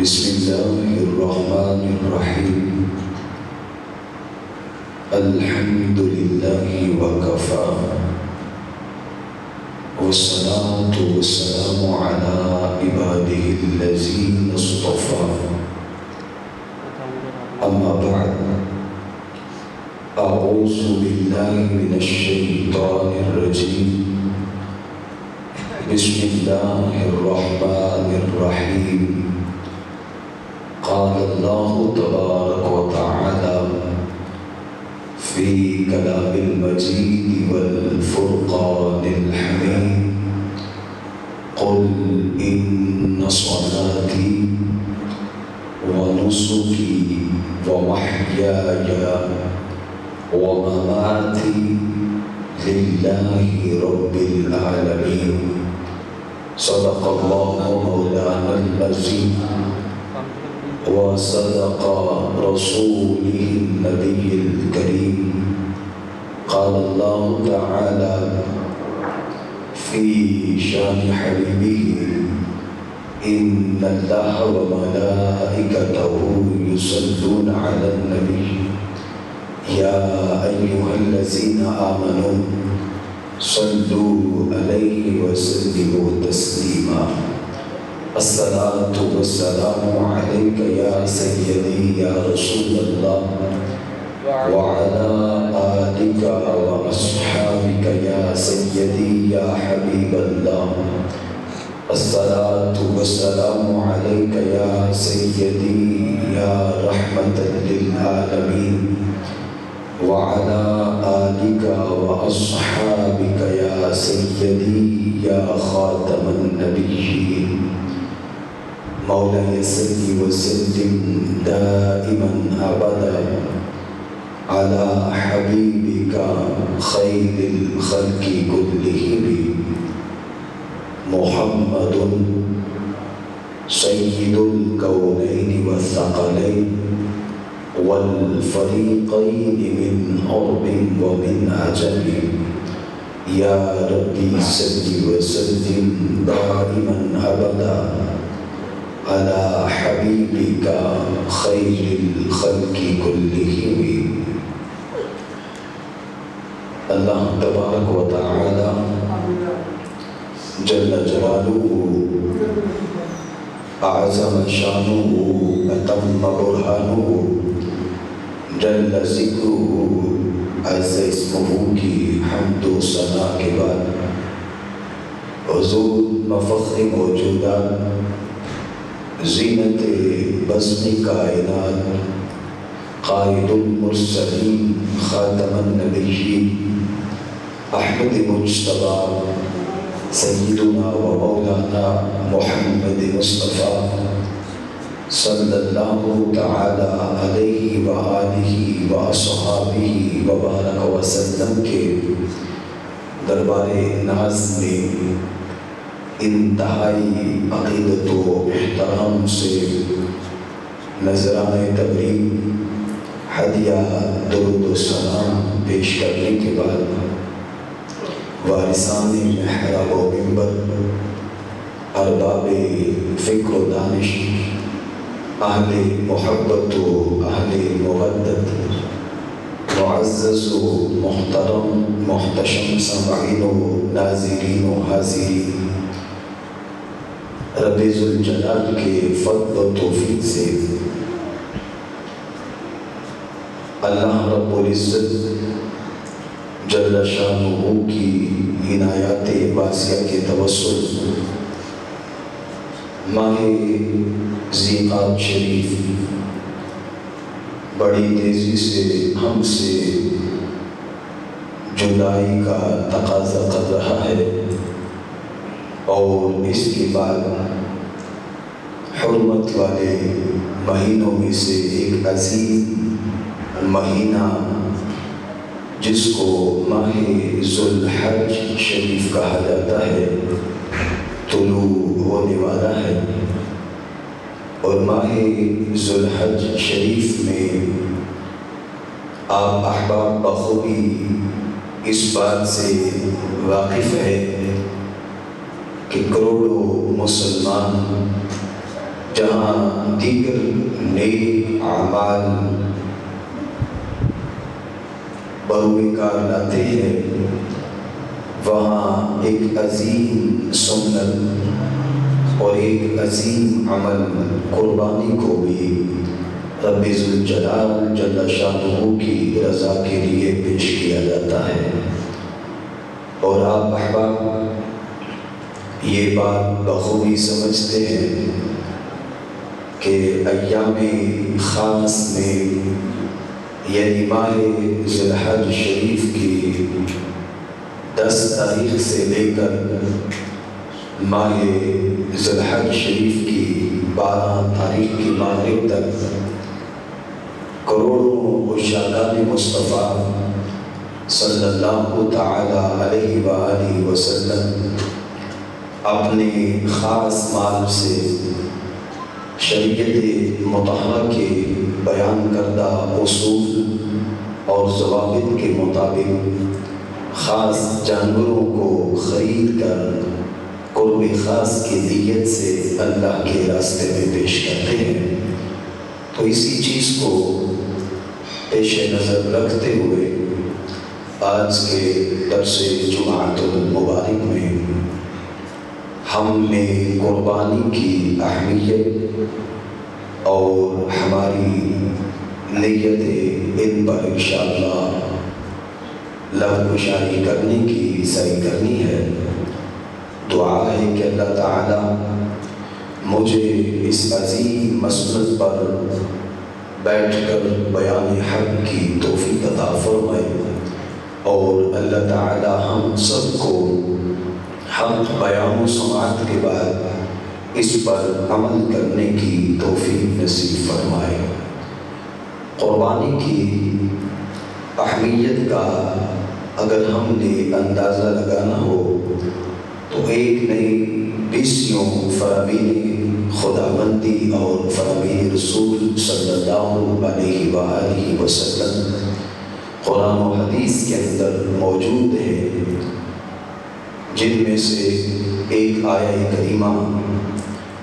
بسم الله الرحمن الرحيم الحمد لله وكفى والصلاة والسلام على عباده الذين اصطفى أما بعد أعوذ بالله من الشيطان الرجيم بسم الله الرحمن الرحيم قال الله تبارك وتعالى في كلام المجيد والفرقان الحميد قل إن صلاتي ونسكي ومحياي ومماتي لله رب العالمين صدق الله مولانا العظيم وصدق رسوله النبي الكريم قال الله تعالى في شان حبيبه إن الله وملائكته يصلون على النبي يا أيها الذين آمنوا صلوا عليه وسلموا تسليما الصلاة والسلام عليك يا سيدي يا رسول الله وعلى آلك وأصحابك يا سيدي يا حبيب الله الصلاة والسلام عليك يا سيدي يا رحمة للعالمين وعلى آلك وأصحابك يا سيدي يا خاتم النبيين مولاي صل وسلم دائما أبدا على حبيبك خير الخلق كلهم محمد سيد الكونين والثقلين والفريقين من عرب ومن عجم يا ربي صل وسلم دائما أبدا على حبيبك خير الخلق كلهم اللہ تبارک و تعالی جل جلالہ اعظم شانہ اتم برہانہ جل ذکرہ عز اسمہ کی حمد و ثنا کے بعد حضور مفخر موجودات زینت بزم کائنات قائد المرسلین خاتم النبیین احمد مجتبی سیدنا و مولانا محمد مصطفیٰ صلی اللہ تعالی علیہ وآلہ وصحابہ وبارک وسلم کے دربار ناز میں انتہائی عقیدت و احترام سے نذرانہ تبریک ہدیہ درود و سلام پیش کرنے کے بعد وارثان محراب و منبر ارباب فکر و دانش اہل محبت و اہل مودت معزز و محترم محتشم سامعین و ناظرین و حاضرین رب ذوالجلال کے فضل و توفیق سے اللہ رب العزت جل شانہ کی عنایات واسعہ کے توسل ماہ ذی-القعدہ شریف بڑی تیزی سے ہم سے جدائی کا تقاضا کر رہا ہے اور اس کے بعد حرمت والے مہینوں میں سے ایک عظیم مہینہ جس کو ماہ ذوالحج شریف کہا جاتا ہے طلوع ہونے والا ہے اور ماہ ذوالحج شریف میں آپ احباب بخوبی اس بات سے واقف ہے کہ کروڑوں مسلمان جہاں دیگر نیک اعمال بروئے کار لاتے ہیں، وہاں ایک عظیم سنت اور ایک عظیم عمل قربانی کو بھی رب ذوالجلال جل شانہ کی رضا کے لیے پیش کیا جاتا ہے۔ اور آپ احباب یہ بات بخوبی سمجھتے ہیں کہ ایام خاص میں یعنی ماہ ذی الحج شریف کی 10 تاریخ سے لے کر ماہ ذی الحج شریف کی 12 تاریخ کی مغرب تک کروڑوں عشاقان مصطفیٰ صلی اللہ تعالی علیہ وآلہ وسلم اپنے خاص مال سے شریعت مطہرہ کے بیان کردہ اصول اور ضوابط کے مطابق خاص جانوروں کو خرید کر قرب خاص کی نیت سے اللہ کے راستے میں پیش کرتے ہیں۔ تو اسی چیز کو پیش نظر رکھتے ہوئے آج کے درس جمعۃ المبارک میں ہم نے قربانی کی اہمیت اور ہماری نیتیں ان پر انشاءاللہ لب گشائی کرنے کی سعی کرنی ہے۔ دعا ہے کہ اللہ تعالی مجھے اس عظیم مسند پر بیٹھ کر بیان حق کی توفیق عطا فرمائے، اور اللہ تعالی ہم سب کو حق بیان و سماعت کے بعد اس پر عمل کرنے کی توفیق نصیب فرمائے۔ قربانی کی اہمیت کا اگر ہم نے اندازہ لگانا ہو تو ایک نہیں 20 فرامین خداوندی اور فرامین رسول صلی اللہ علیہ وآلہ وسلم قرآن و حدیث کے اندر موجود ہے، جن میں سے ایک آیہ کریمہ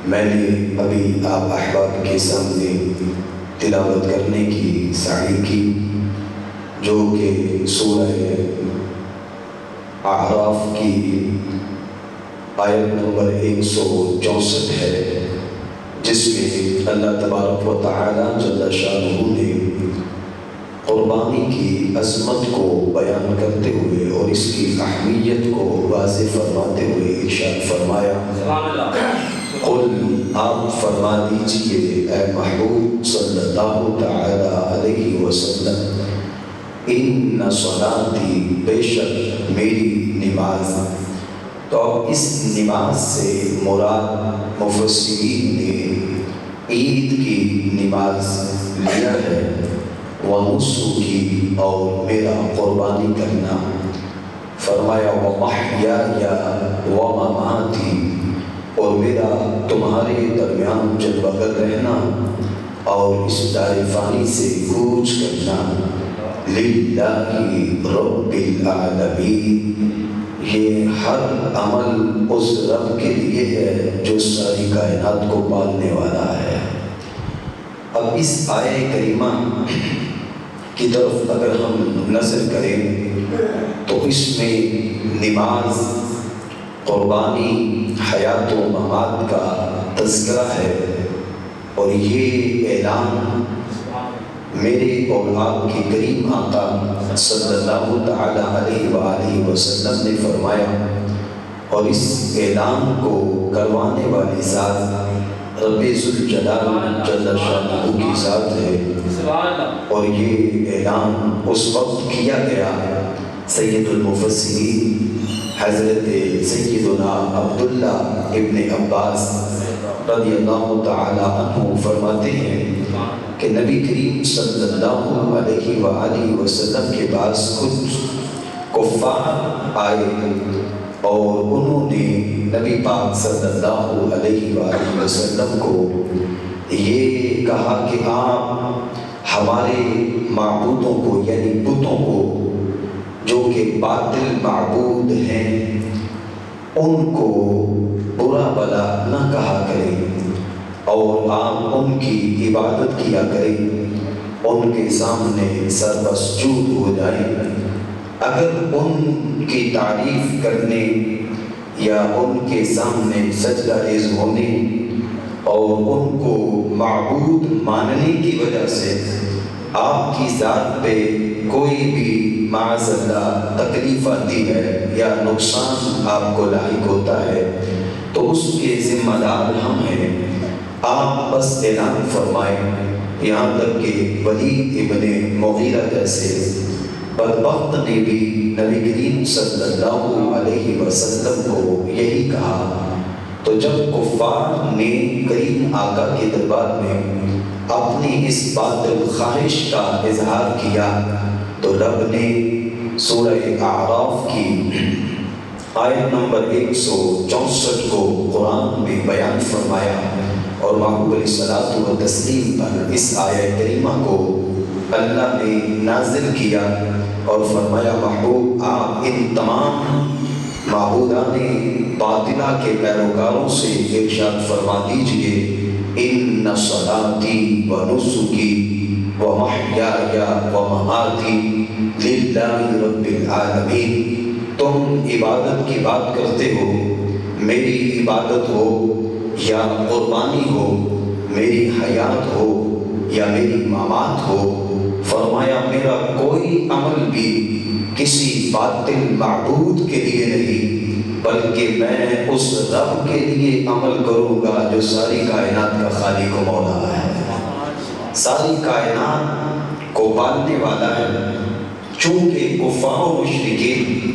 میں نے ابھی آپ احباب کے سامنے تلاوت کرنے کی سعی کی، جو کہ سورہ اعراف کی آیت نمبر 164 ہے، جس میں اللہ تبارک و تعالی جل شانہ نے قربانی کی عظمت کو بیان کرتے ہوئے اور اس کی اہمیت کو واضح فرماتے ہوئے ارشاد فرمایا، قل آپ فرما دیجئے اے محبوب صلی اللہ تعالی علیہ وسلم، ان صلاتی بے شک میری نماز۔ تو اس نماز سے مراد مفسرین نے عید کی نماز لیا ہے، ونسکی اور میرا قربانی کرنا، فرمایا ومحیای ومماتی اور میرا تمہارے درمیان جد بغل رہنا اور اس دار فانی سے کوچ کرنا، للہ رب العالمین، یہ ہر عمل اس رب کے لیے ہے جو ساری کائنات کو پالنے والا ہے۔ اب اس آیہ کریمہ کی طرف اگر ہم نظر کریں تو اس میں نماز، قربانی، حیات و ممات کا تذکرہ ہے، اور یہ اعلان میرے اور آپ کے کریم آقا صلی اللہ تعالی علیہ وآلہ وسلم نے فرمایا، اور اس اعلان کو کروانے والی ذات رب ذوالجلال جل شانہ کی ذات ہے، اور یہ اعلان اس وقت کیا گیا سید المفسرین حضرت سیدنا عبداللہ ابن عباس رضی اللہ تعالی عنہ فرماتے ہیں کہ نبی کریم صلی اللہ علیہ وآلہ وسلم کے پاس کچھ کفار آئے اور انہوں نے نبی پاک صلی اللہ علیہ وآلہ وسلم کو یہ کہا کہ آپ ہمارے معبودوں کو یعنی بتوں کو جو کہ باطل معبود ہیں ان کو برا بلا نہ کہا کریں، اور آپ ان کی عبادت کیا کریں، ان کے سامنے سر مسجود ہو جائیں۔ اگر ان کی تعریف کرنے یا ان کے سامنے سجدہ ریز ہونے اور ان کو معبود ماننے کی وجہ سے آپ کی ذات پہ کوئی بھی معاذ اللہ تکلیف آتی ہے یا نقصان آپ کو لاحق ہوتا ہے تو اس کے ذمہ دار ہم ہیں۔ آپ بس اعلان فرمائیں، یہاں تک کہ ولید ابن مغیرہ جیسے بدبخت نے بھی نبی کریم صلی اللہ علیہ وسلم کو یہی کہا۔ تو جب کفار نے کریم آقا کے دربار میں اپنی اس باطل خواہش کا اظہار کیا تو رب نے سورہ اعراف کی آیت نمبر 164 کو قرآن میں بیان فرمایا، اور محبوب علیہ الصلوۃ والتسلیم پر اس آیت کریمہ کو اللہ نے نازل کیا اور فرمایا محبوب آپ ان تمام معبودان باطلہ کے پیروکاروں سے ارشاد فرما دیجئے ان صلاتی و نسکی و محیای و مماتی للہ رب العالمین۔ تم عبادت کی بات کرتے ہو، میری عبادت ہو یا قربانی ہو، میری حیات ہو یا میری ممات ہو، فرمایا میرا کوئی عمل بھی کسی باطل معبود کے لیے نہیں، بلکہ میں اس رب کے لیے عمل کروں گا جو ساری کائنات کا خالق و مولا ہے، ساری کائنات کو پالنے والا ہے۔ چونکہ کفار و مشرکین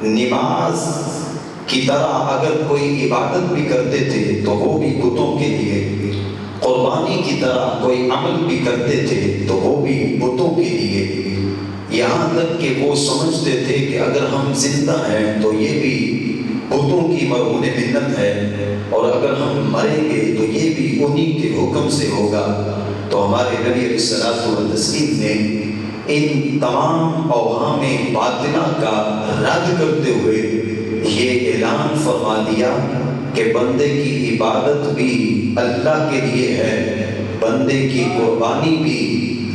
نماز کی طرح اگر کوئی عبادت بھی کرتے تھے تو وہ بھی بتوں کے لیے، قربانی کی طرح کوئی عمل بھی کرتے تھے تو وہ بھی بتوں کے لیے، یہاں تک کہ وہ سمجھتے تھے کہ اگر ہم زندہ ہیں تو یہ بھی بتوں کی مرہون منت ہے، اور اگر ہم مریں گے تو یہ بھی انہی کے حکم سے ہوگا۔ تو ہمارے نبی علیہ الصلوۃ والتسلیم نے ان تمام اوہام باطلہ کا رد کرتے ہوئے یہ اعلان فرما دیا کہ بندے کی عبادت بھی اللہ کے لیے ہے، بندے کی قربانی بھی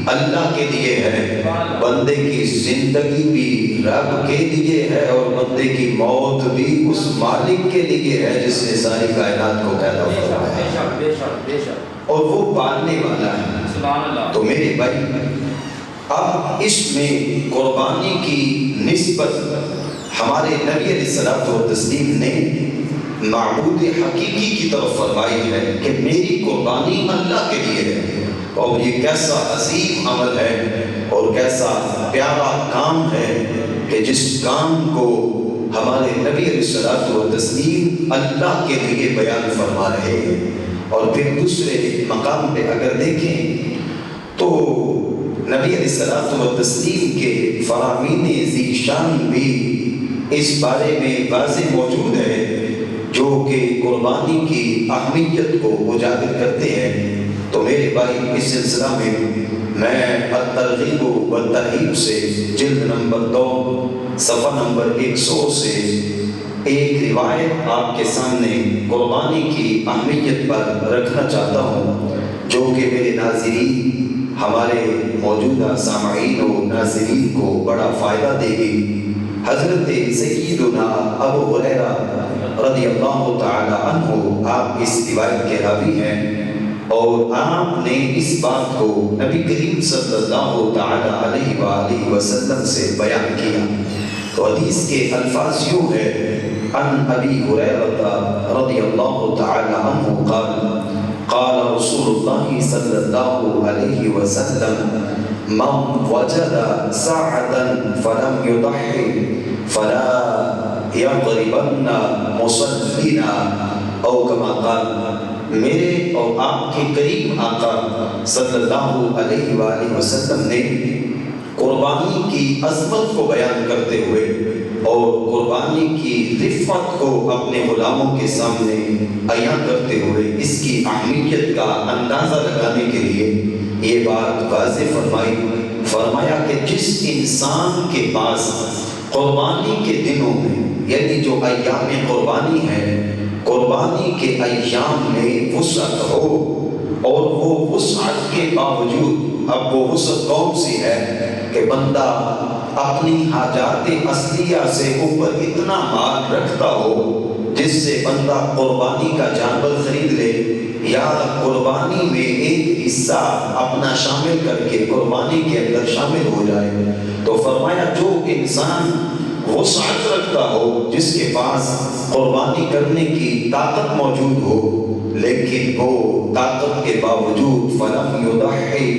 اللہ کے لیے ہے، بندے کی زندگی بھی رب کے لیے ہے، اور بندے کی موت بھی اس مالک کے لیے ہے جس نے ساری کائنات کو پیدا فرمایا ہے اور وہ پالنے والا ہے۔ تو میرے بھائی اب اس میں قربانی کی نسبت ہمارے نبی علیہ الصلوۃ والتسلیم نے معبود حقیقی کی طرف فرمائی ہے کہ میری قربانی اللہ کے لیے ہے، اور یہ کیسا عظیم عمل ہے اور کیسا پیارا کام ہے کہ جس کام کو ہمارے نبی علیہ الصلوۃ والتسلیم اللہ کے لیے بیان فرما رہے ہیں۔ اور پھر دوسرے مقام پہ اگر دیکھیں تو نبی علیہ الصلوۃ والتسلیم کے فرامین ذی شان بھی اس بارے میں واضح موجود ہے جو کہ قربانی کی اہمیت کو اجاگر کرتے ہیں۔ تو میرے بھائی اس سلسلہ میں الترغیب والترہیب سے جلد نمبر 2 صفحہ نمبر 100 سے ایک روایت آپ کے سامنے قربانی کی اہمیت پر رکھنا چاہتا ہوں، جو کہ میرے ناظرین ہمارے موجودہ سامعین و ناظرین کو بڑا فائدہ دے گی۔ حضرت سیدنا ابو ہریرہ رضی اللہ تعالی عنہ آپ اس روایت کے راوی ہیں، اور آپ نے اس بات کو نبی کریم صلی اللہ تعالی علیہ وآلہ وسلم سے بیان کیا۔ تو حدیث کے الفاظ یوں ہے، عن ابی ہریرہ رضی اللہ تعالی عنہ قال قال رسول اللہ صلی اللہ علیہ وسلم من وجد ساعة فلم يضحي فلا يضربن مصلنا، او کما قال۔ میرے اور آپ کے کریم آقا صلی اللہ علیہ وآلہ وسلم نے قربانی کی عظمت کو بیان کرتے ہوئے اور قربانی کی رفعت کو اپنے غلاموں کے سامنے عیاں کرتے ہوئے اس کی اہمیت کا اندازہ لگانے کے لیے یہ بات واضح فرمایا کہ جس انسان کے پاس قربانی کے دنوں میں، یعنی جو ایام قربانی ہے، قربانی کے ایام میں وسعت ہو، اور وہ وسعت کے باوجود، اب وہ وسعت کون سی ہے کہ بندہ اپنی حاجات اصلیہ سے اوپر اتنا مال رکھتا ہو جس سے بندہ قربانی کا جانور خرید لے، یا قربانی میں ایک حصہ اپنا شامل کر کے قربانی کے اندر شامل ہو جائے۔ تو فرمایا جو انسان وسعت رکھتا ہو، جس کے پاس قربانی کرنے کی طاقت موجود ہو، لیکن وہ طاقت کے باوجود فلم یضحی،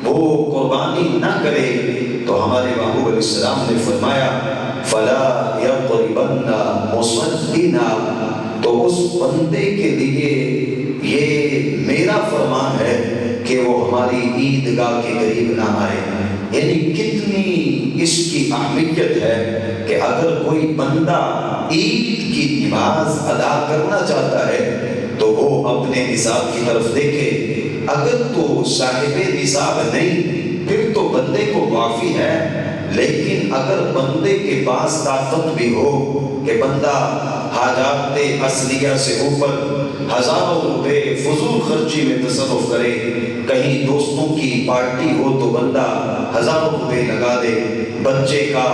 وہ قربانی نہ کرے، تو ہمارے محبوب علیہ السلام نے فرمایا فلا یقربن مصدنا، تو اس بندے کے لیے یہ میرا فرمان ہے کہ وہ ہماری عیدگاہ کے قریب نہ آئے۔ یعنی کتنی اس کی اہمیت ہے کہ اگر کوئی بندہ عید کی نماز ادا کرنا چاہتا ہے تو وہ اپنے نصاب کی طرف دیکھے، اگر تو صاحب نصاب نہیں پھر تو بندے کو معافی ہے، لیکن اگر بندے کے پاس طاقت بھی ہو کہ بندہ حاجات اصلیہ سے اوپر ہزاروں روپے فضول خرچی میں تصرف کرے، کہیں دوستوں کی پارٹی ہو تو بندہ ہزاروں روپے لگا دے، بچے کا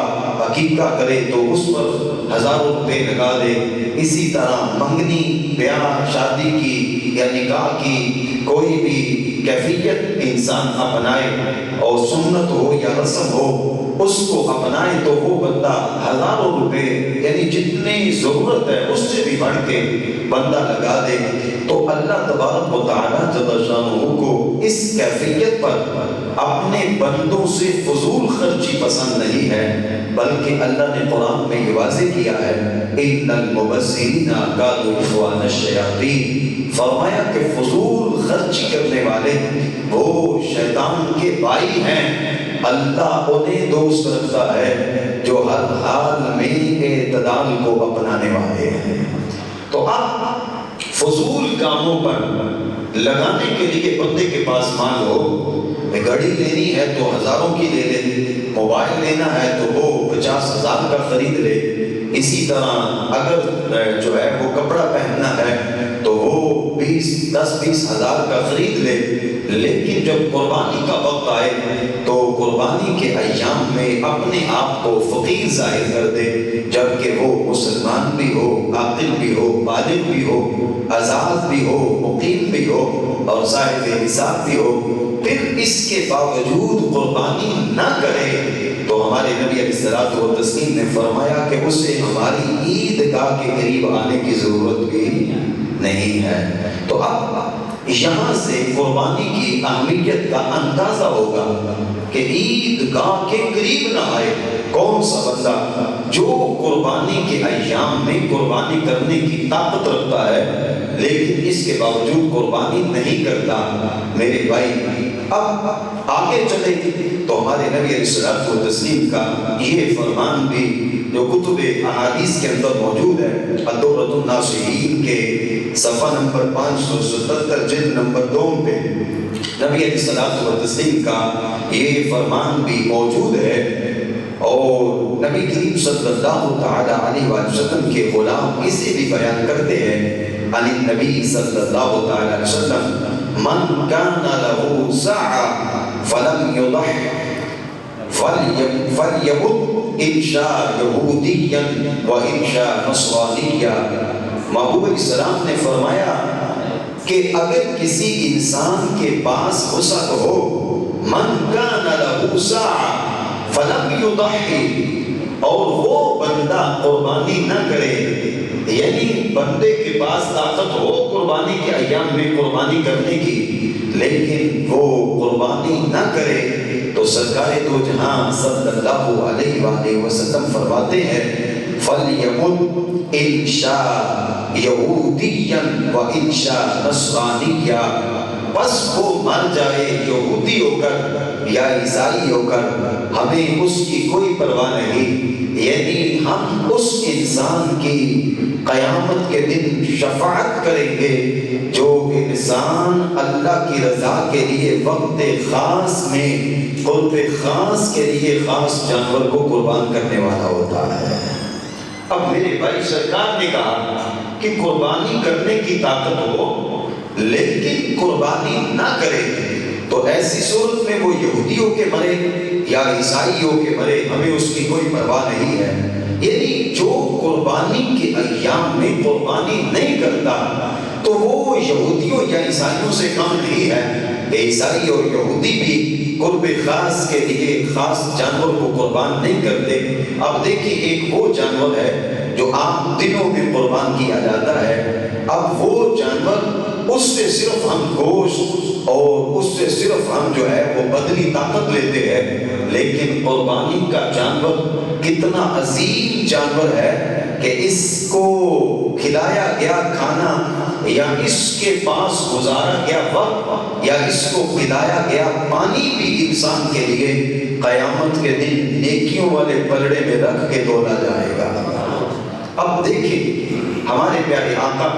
عقیقہ کرے تو اس پر ہزاروں روپے لگا دے، اسی طرح منگنی، بیاہ، شادی کی یا نکاح کی کوئی بھی کیفیت انسان اپنائے، اور سنت ہو یا رسم ہو اس کو اپنائے، تو وہ بندہ ہزاروں روپے یعنی جتنی ضرورت ہے اس سے بھی بڑھ کے بندہ لگا دے، تو اللہ تبارک و تعالیٰ جل شانہ کو اس کیفیت پر اپنے بندوں سے فضول خرچی پسند نہیں ہے، بلکہ اللہ نے قرآن میں یہ واضح کیا ہے ان المبذرین کانوا اخوان الشیاطین، فرمایا کہ فضول خرچی کرنے والے وہ شیطان کے بھائی ہیں، اللہ انہیں دوست رکھتا ہے جو ہر حال میں اعتدال کو اپنانے والے ہیں۔ تو اب فضول کاموں پر لگانے کے لیے بندے کے پاس مال ہو، گاڑی لینی ہے تو ہزاروں کی لے لے، موبائل لینا ہے تو وہ 50,000 کا خرید لے، اسی طرح اگر جو ہے وہ کپڑا پہننا ہے تو وہ 10-20 ہزار کا خرید لے، لیکن جب قربانی کا وقت آئے تو قربانی کے ایام میں اپنے آپ کو فقیر ظاہر کر دے، جبکہ وہ مسلمان بھی ہو، عاقل بھی ہو، بالغ بھی ہو، آزاد بھی ہو، مقیم بھی ہو اور صاحب نصاب بھی ہو، پھر اس کے باوجود قربانی نہ کرے، تو ہمارے نبی علیہ الصلوۃ والتسلیم نے فرمایا کہ اسے ہماری عیدگاہ کے قریب آنے کی ضرورت بھی نہیں ہے۔ تو اب یہاں سے قربانی کی اہمیت کا اندازہ ہوگا کہ عیدگاہ کے قریب نہ آئے کون سا بندہ جو قربانی کے ایام میں قربانی کرنے کی طاقت رکھتا ہے لیکن اس کے باوجود قربانی نہیں کرتا۔ میرے بھائی اب آگے چلے تو ہمارے نبی علیہ الصلوۃ والتسلیم کا یہ فرمان بھی جو کتب احادیث کے اندر موجود ہے، الدورۃ الناصحین کے صفحہ نمبر 577 جلد نمبر 2 پہ نبی علیہ الصلوۃ والتسلیم کا یہ فرمان بھی موجود ہے، اور نبی کریم صلی اللہ تعالی علیہ وسلم کے غلام اسے بھی بیان کرتے ہیں عن النبی صلی اللہ تعالی علیہ وسلم من کان له سعة فلم يضح فلیبت ان شاء یہودیا وان شاء نصرانیا۔ محبوب علیہ السلام نے فرمایا کہ اگر کسی انسان کے پاس وسعت ہو، من کان له سعة فلم يضحی، اور وہ بندہ قربانی نہ کرے، یعنی بندے کے پاس طاقت ہو قربانی کے ایام میں قربانی کرنے کی لیکن وہ قربانی نہ کرے، تو سرکار دو جہاں صلی اللہ علیہ وآلہ وسلم فرماتے ہیں فَلْيَمُتْ إِنْ شَاءَ يَهُودِيًّا وَإِنْ شَاءَ نَصْرَانِيًّا، بس وہ مر جائے یہودی ہو کر یا عیسائی ہو کر، ہمیں اس کی کوئی پرواہ نہیں، یعنی ہم اس انسان کی قیامت کے دن شفاعت کریں گے جو انسان اللہ کی رضا کے لیے وقت خاص میں قرب خاص کے لیے خاص جانور کو قربان کرنے والا ہوتا ہے۔ اب میرے بھائی سرکار نے کہا کہ قربانی کرنے کی طاقت ہو لیکن قربانی نہ کرے تو ایسی صورت میں وہ یہودیوں کے مرے یا عیسائیوں کے مرے ہمیں اس کی کوئی پرواہ نہیں ہے. یعنی جو قربانی کے ایام میں قربانی نہیں کرتا تو وہ یہودیوں یا عیسائیوں سے کم نہیں ہے کہ عیسائی اور یہودی بھی قرب خاص کے لیے خاص جانور کو قربان نہیں کرتے. اب دیکھیں ایک وہ جانور ہے جو عام دنوں میں قربان کیا جاتا ہے. اب وہ جانور اس سے صرف ہم گوشت اور اس سے صرف ہم جو ہے وہ بدنی طاقت لیتے ہیں، لیکن قربانی کا جانور کتنا عظیم جانور ہے کہ اس کو کھلایا گیا کھانا یا اس کے پاس گزارا گیا وقت یا اس کو پلایا گیا پانی بھی انسان کے لیے قیامت کے دن نیکیوں والے پلڑے میں رکھ کے تولا جائے گا. اب دیکھیں ہمارے پیارے آقا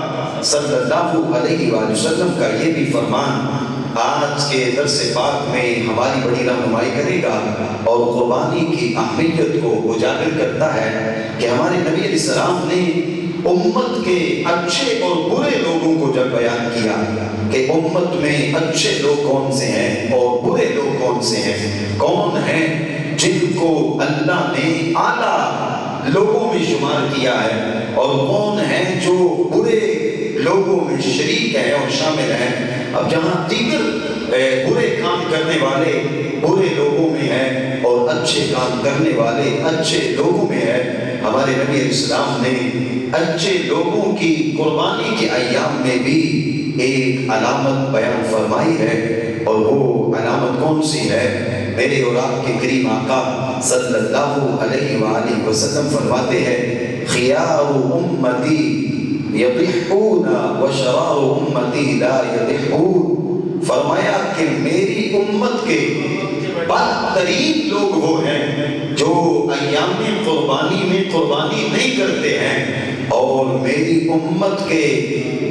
صلی اللہ علیہ وآلہ وسلم کا یہ بھی فرمان آج کے درس پاک میں ہماری بڑی رہنمائی کرے گا اور قربانی کی اہمیت کو اجاگر کرتا ہے کہ ہمارے نبی علیہ السلام نے امت کے اچھے اور برے لوگوں کو جب بیان کیا کہ امت میں اچھے لوگ کون سے ہیں اور برے لوگ کون سے ہیں، کون ہیں جن کو اللہ نے اعلیٰ لوگوں میں شمار کیا ہے اور کون ہیں جو برے لوگوں میں شریک ہیں اور شامل ہیں. اب جہاں دیگر برے کام کرنے والے برے لوگوں میں ہیں اور اچھے کام کرنے والے اچھے لوگوں میں ہیں، ہمارے نبی علیہ السلام نے اچھے لوگوں کی قربانی کے ایام میں بھی ایک علامت بیان فرمائی ہے اور وہ علامت کون سی ہے؟ میرے اور آپ کے کریم آقا صلی اللہ علیہ وآلہ وسلم فرماتے ہیں خیار امتی یضحون وشرار امتی لا یضحون. فرمایا کہ میری امت کے بدترین لوگ وہ ہیں جو ایام قربانی میں قربانی نہیں کرتے ہیں اور میری امت کے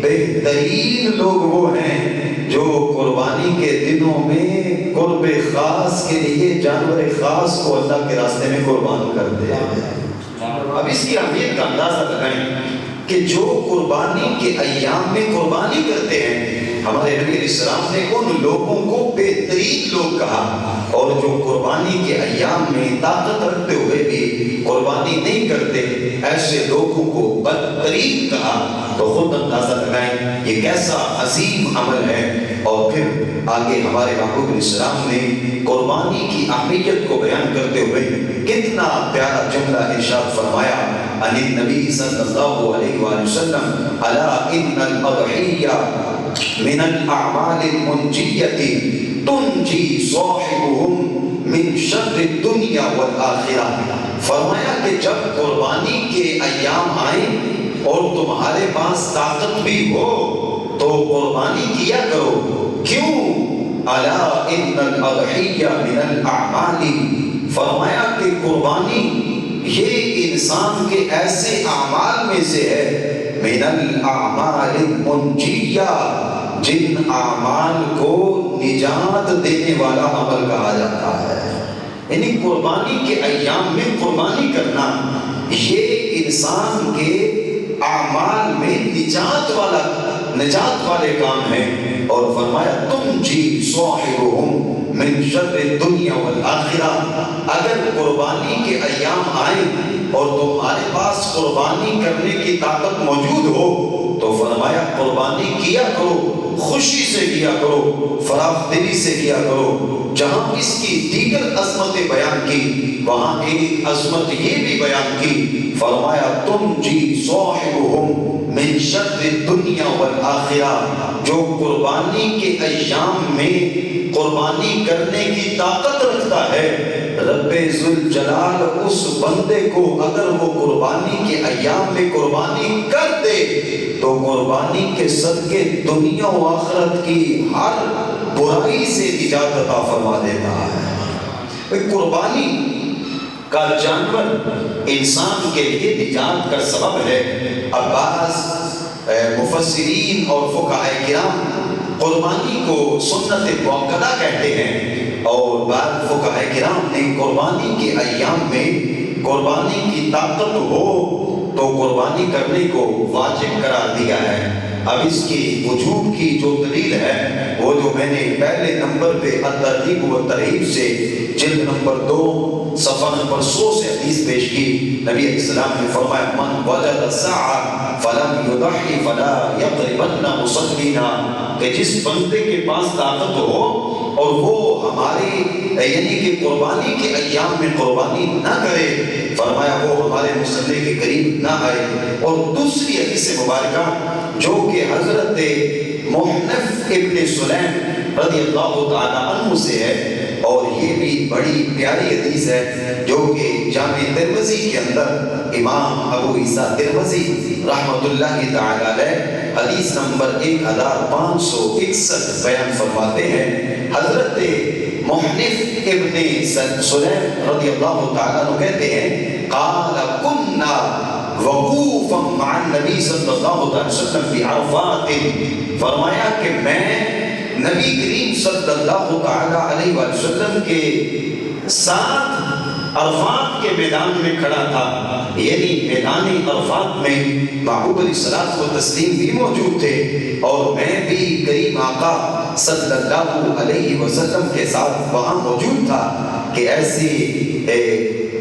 بہترین لوگ وہ ہیں جو قربانی کے دنوں میں قرب خاص کے لیے جانور خاص کو اللہ کے راستے میں قربان کرتے ہیں. اب اس کی اہمیت کا اندازہ لگائیں کہ جو قربانی کے ایام میں قربانی کرتے ہیں، ہمارے نبی علیہ السلام نے ان لوگوں کو بہترین لوگ کہا اور جو قربانی کے ایام میں طاقت رکھتے ہوئے بھی قربانی نہیں کرتے ایسے لوگوں کو بدترین کہا. تو خود اندازہ لگائیں یہ کیسا عظیم عمل ہے. اور پھر آگے ہمارے محبوب علیہ السلام نے قربانی کی اہمیت کو بیان کرتے ہوئے کتنا پیارا جملہ ارشاد فرمایا عن النبی صلی اللہ علیہ وآلہ وسلم الا ان الاضحیہ من الاعمال المنجیۃ تنجی صاحبهم من شر الدنیا والآخرہ. فرمایا کہ جب قربانی کے ایام آئیں اور تمہارے پاس طاقت بھی ہو تو قربانی کیا کرو. کیوں؟ الا ان الاضحیہ من الاعمال. فرمایا کہ قربانی یہ انسان کے ایسے اعمال میں سے ہے من الاعمال المنجیہ جن اعمال کو نجات دینے والا عمل کہا جاتا ہے. یعنی قربانی کے ایام میں قربانی کرنا یہ انسان کے اعمال میں نجات والے کام ہیں. اور فرمایا تم جی صاحبهم من شر الدنیا والآخرہ. اگر قربانی کے ایام آئیں اور تمہارے پاس قربانی کرنے کی طاقت موجود ہو تو فرمایا قربانی کیا کرو، خوشی سے کیا کرو، فراخ دلی سے کیا کرو. جہاں اس کی دیگر عظمتیں بیان کی وہاں ایک عظمت یہ بھی بیان کی. فرمایا تم جی صاحبهم من شر الدنیا والآخرہ. جو قربانی کے ایام میں قربانی کرنے کی طاقت رکھتا ہے رب ذوالجلال اس بندے کو اگر وہ قربانی کے ایام میں قربانی کر دے تو قربانی کے صدقے دنیا و آخرت کی ہر برائی سے نجات عطا فرما دیتا ہے. قربانی کا جانور انسان کے لیے نجات کا سبب ہے. عباس مفسرین اور فقہاء کرام قربانی کو سنت موکدہ کہتے ہیں اور بعض فقہاء کرام نے قربانی کے ایام میں قربانی کی طاقت ہو تو قربانی کرنے کو واجب قرار دیا ہے۔ اب اس کی وجوب کی جو دلیل ہے وہ جو میں نے پہلے نمبر پہ الترغیب و ترہیب سے جلد نمبر 2 صفحہ نمبر 100 سے حدیث پیش کی۔ نبی علیہ السلام نے فرمایا من وجد سعا فلم یضحی فلا یقربن مصلینا، کہ جس بندے کے پاس طاقت ہو اور وہ ہماری یعنی کہ قربانی کے ایام میں قربانی نہ کرے، فرمایا وہ ہمارے مصلی کے قریب نہ آئے۔ اور دوسری حدیث مبارکہ جو کہ حضرت محنف ابن سلیم رضی اللہ تعالی عنہ سے ہے، اور یہ بھی بڑی پیاری حدیث ہے جو کہ جامع ترمذی کے اندر امام ابو عیسیٰ ترمذی رحمۃ اللہ تعالی علیہ حدیث نمبر 1561 بیان فرماتے ہیں۔ حضرت محنف ابن سلیم رضی اللہ تعالیٰ عنہ کہتے ہیں قال كنا وقوفا مع النبی صلی اللہ علیہ وسلم فی عرفات، فرمایا کہ میں نبی کریم صلی اللہ تعالیٰ علیہ وسلم کے ساتھ عرفات کے میدان میں کھڑا تھا، یعنی میدان عرفات میں محبوب علیہ الصلوۃ والتسلیم بھی موجود تھے اور میں بھی کریم آقا صلی اللہ علیہ وسلم کے ساتھ وہاں موجود تھا کہ ایسی